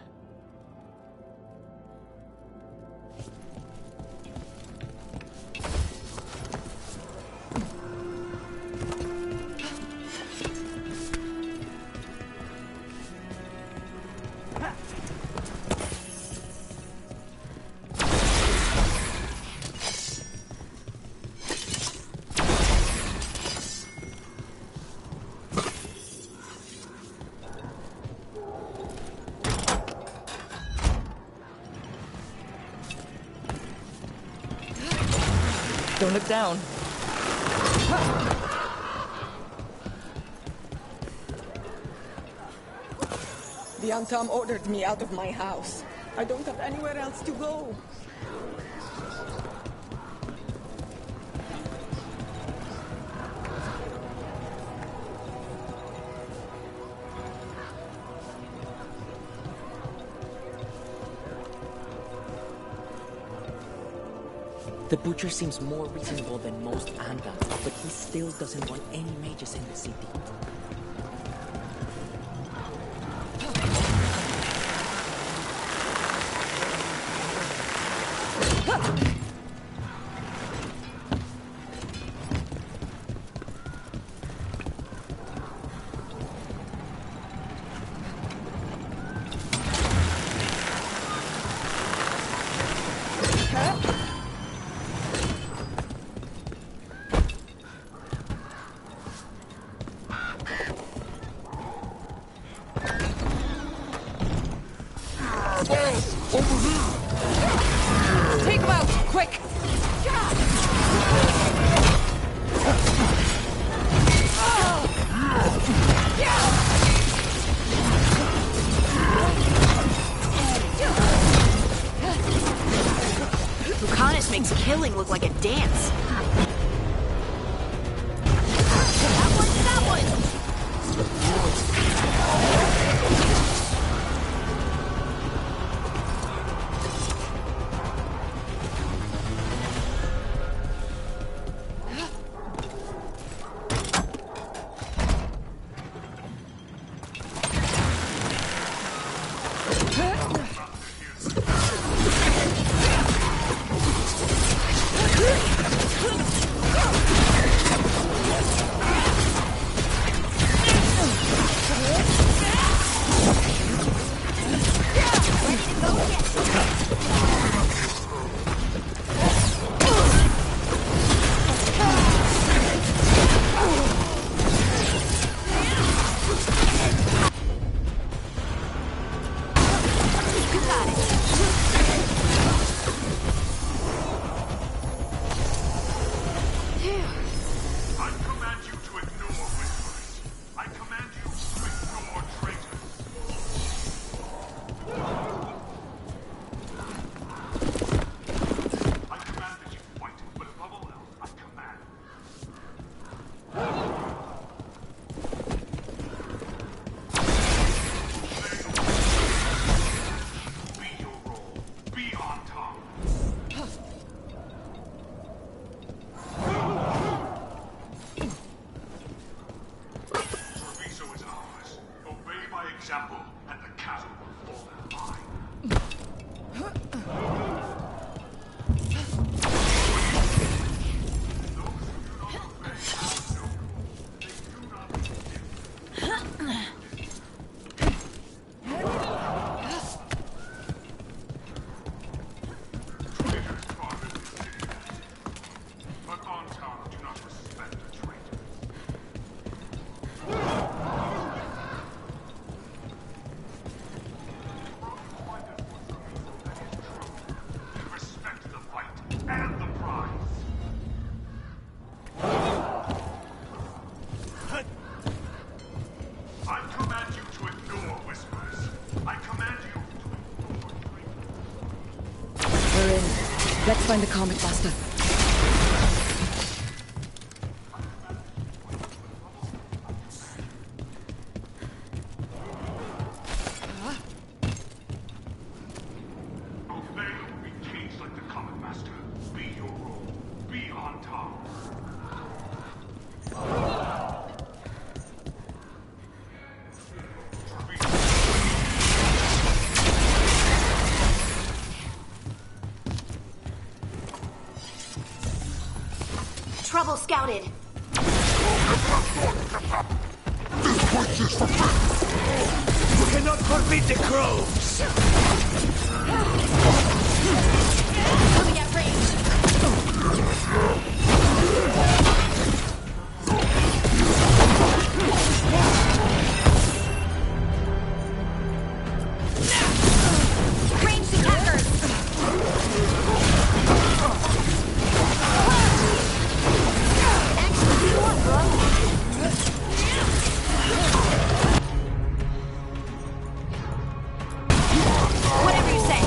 Don't look down. The Antam ordered me out of my house. I don't have anywhere else to go. The butcher seems more reasonable than most Andals, but he still doesn't want any mages in the city. Take him out, quick! Lucanus makes killing look like a dance. That one! assemble, and the cattle will fall in line. Let's find the comic master. Trouble scouted. This place is forbidden! You cannot forbid the crows! Coming at range. Ranged attackers! Whatever you say.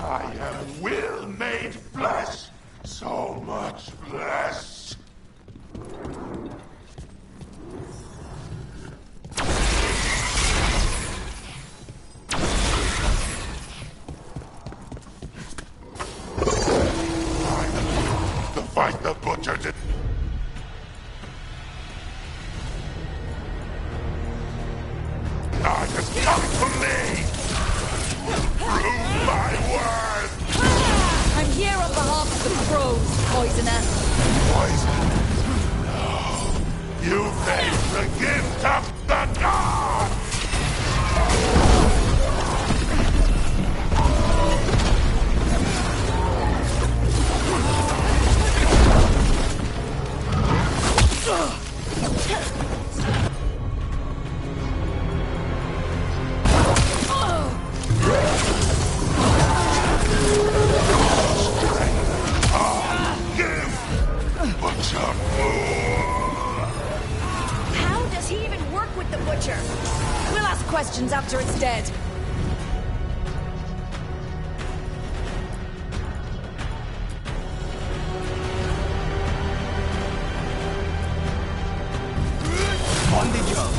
I am will made flesh, so much flesh. The fight the butcher did. I just come to me. Prove my worth! I'm here on behalf of the crows, poisoner. Poison? No. You face the gift of the gods! the butcher? We'll ask questions after it's dead. On the job.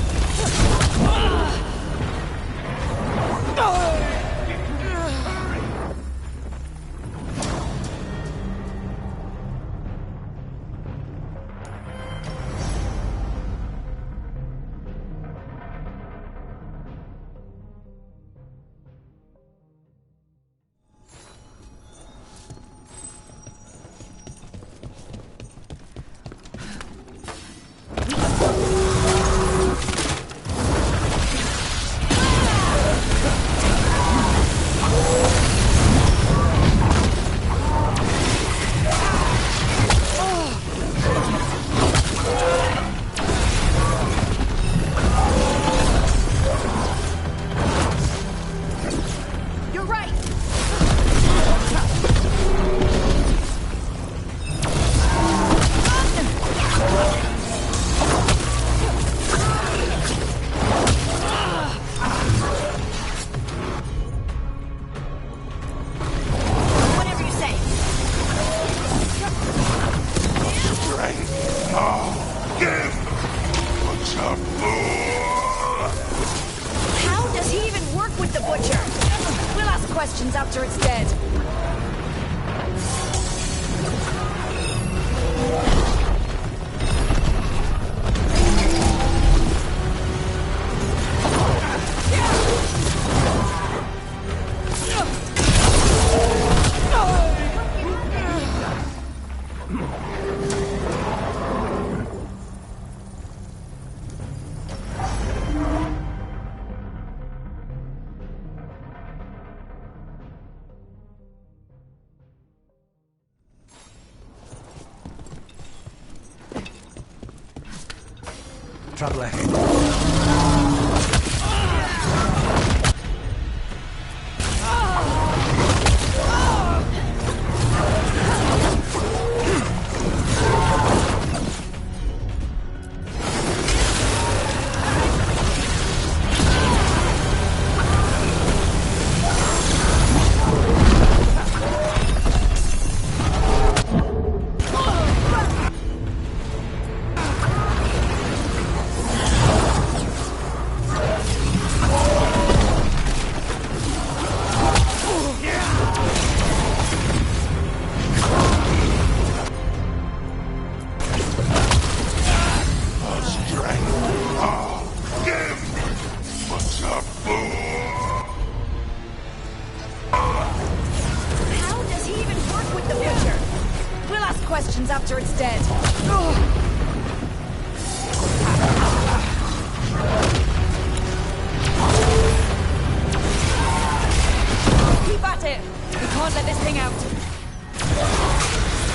How does he even work with the butcher? We'll ask questions after it's dead. Trouble ahead. How does he even work with the butcher? We'll ask questions after it's dead. Keep at it. We can't let this thing out.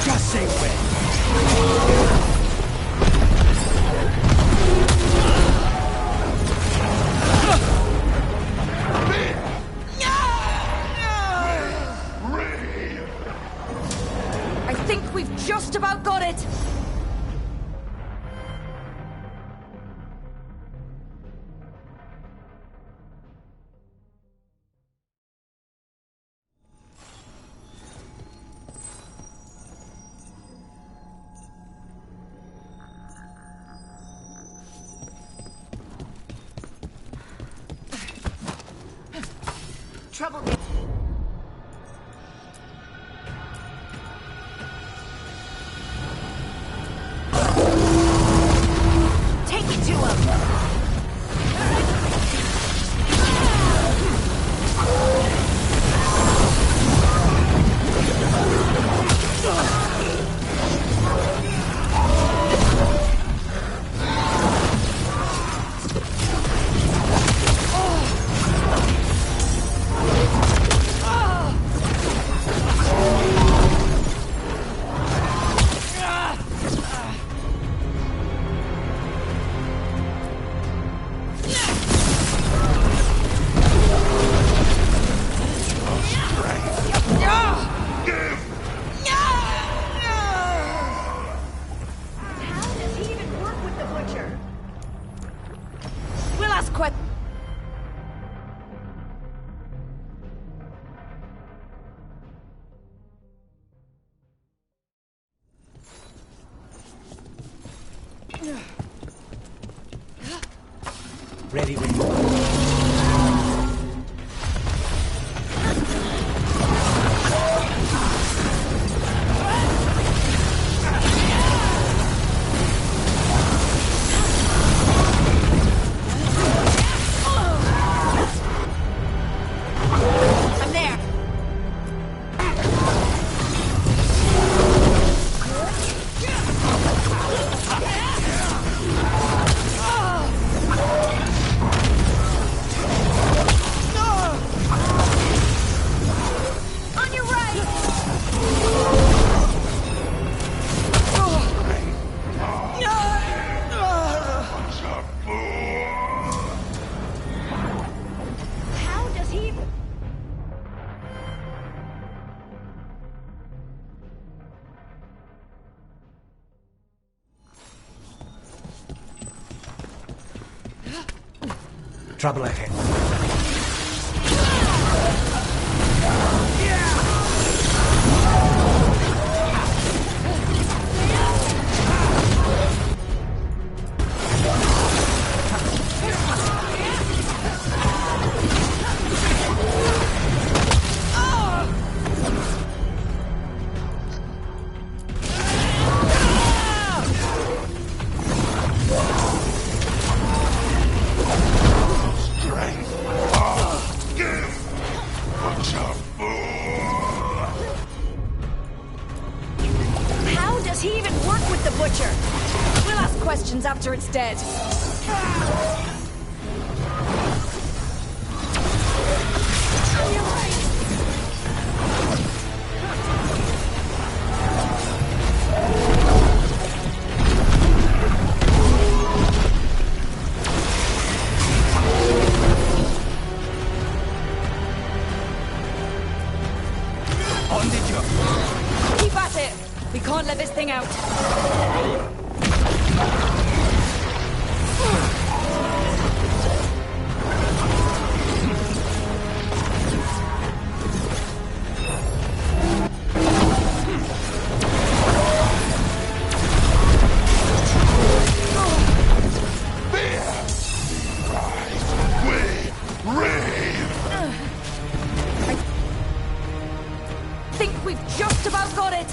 Just say when. I think we've just about got it. Trouble. Take it to him. Ready. I'm there. On your right. How does he? Trouble ahead. How does he even work with the Butcher? We'll ask questions after it's dead. On the job. Keep at it. We can't let this thing out. I think we've just about got it.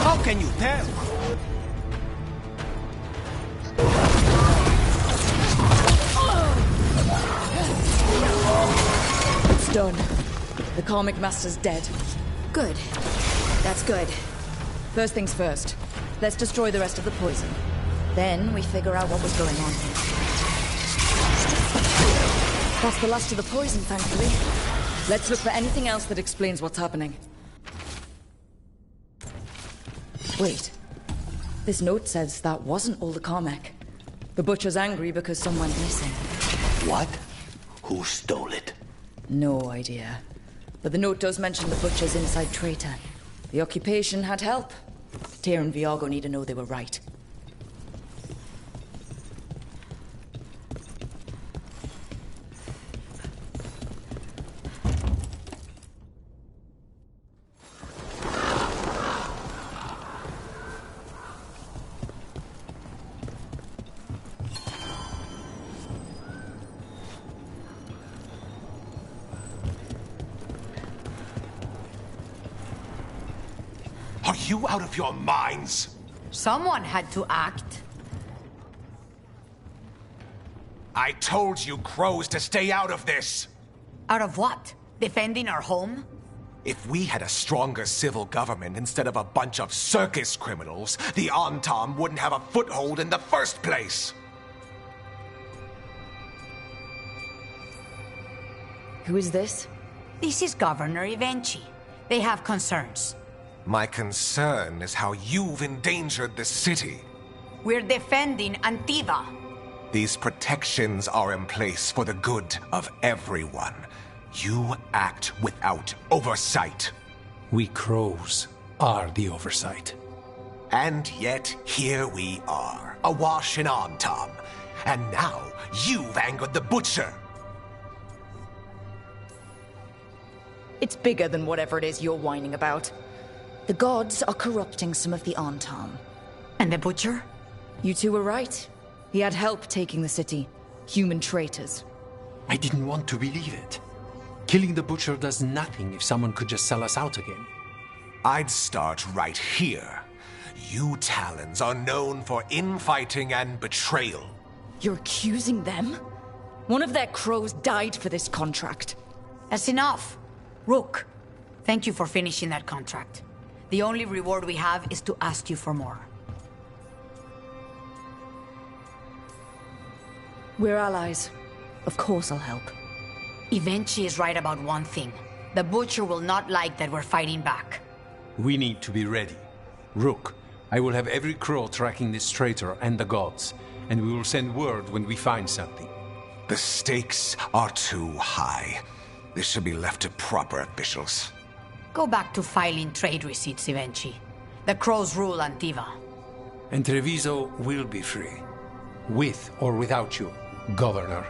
How can you tell? It's done. The Karmic Master's dead. Good. That's good. First things first. Let's destroy the rest of the poison. Then we figure out what was going on. That's the last of the poison, thankfully. Let's look for anything else that explains what's happening. Wait. This note says that wasn't all the Carmack. The Butcher's angry because some went missing. What? Who stole it? No idea. But the note does mention the Butcher's inside traitor. The occupation had help. Tyr and Viago need to know they were right. Are you out of your minds? Someone had to act. I told you crows to stay out of this! Out of what? Defending our home? If we had a stronger civil government instead of a bunch of circus criminals, the Antam wouldn't have a foothold in the first place! Who is this? This is Governor Evenchi. They have concerns. My concern is how you've endangered the city. We're defending Antiva. These protections are in place for the good of everyone. You act without oversight. We crows are the oversight. And yet, here we are, awash in Antam. And now, you've angered the Butcher! It's bigger than whatever it is you're whining about. The gods are corrupting some of the Antam. And the Butcher? You two were right. He had help taking the city. Human traitors. I didn't want to believe it. Killing the Butcher does nothing if someone could just sell us out again. I'd start right here. You Talons are known for infighting and betrayal. You're accusing them? One of their crows died for this contract. That's enough. Rook, thank you for finishing that contract. The only reward we have is to ask you for more. We're allies. Of course I'll help. Evenchi is right about one thing. The Butcher will not like that we're fighting back. We need to be ready. Rook, I will have every crow tracking this traitor and the gods, and we will send word when we find something. The stakes are too high. This should be left to proper officials. Go back to filing trade receipts, Evenchi. The crows rule Antiva. And Treviso will be free. With or without you, Governor.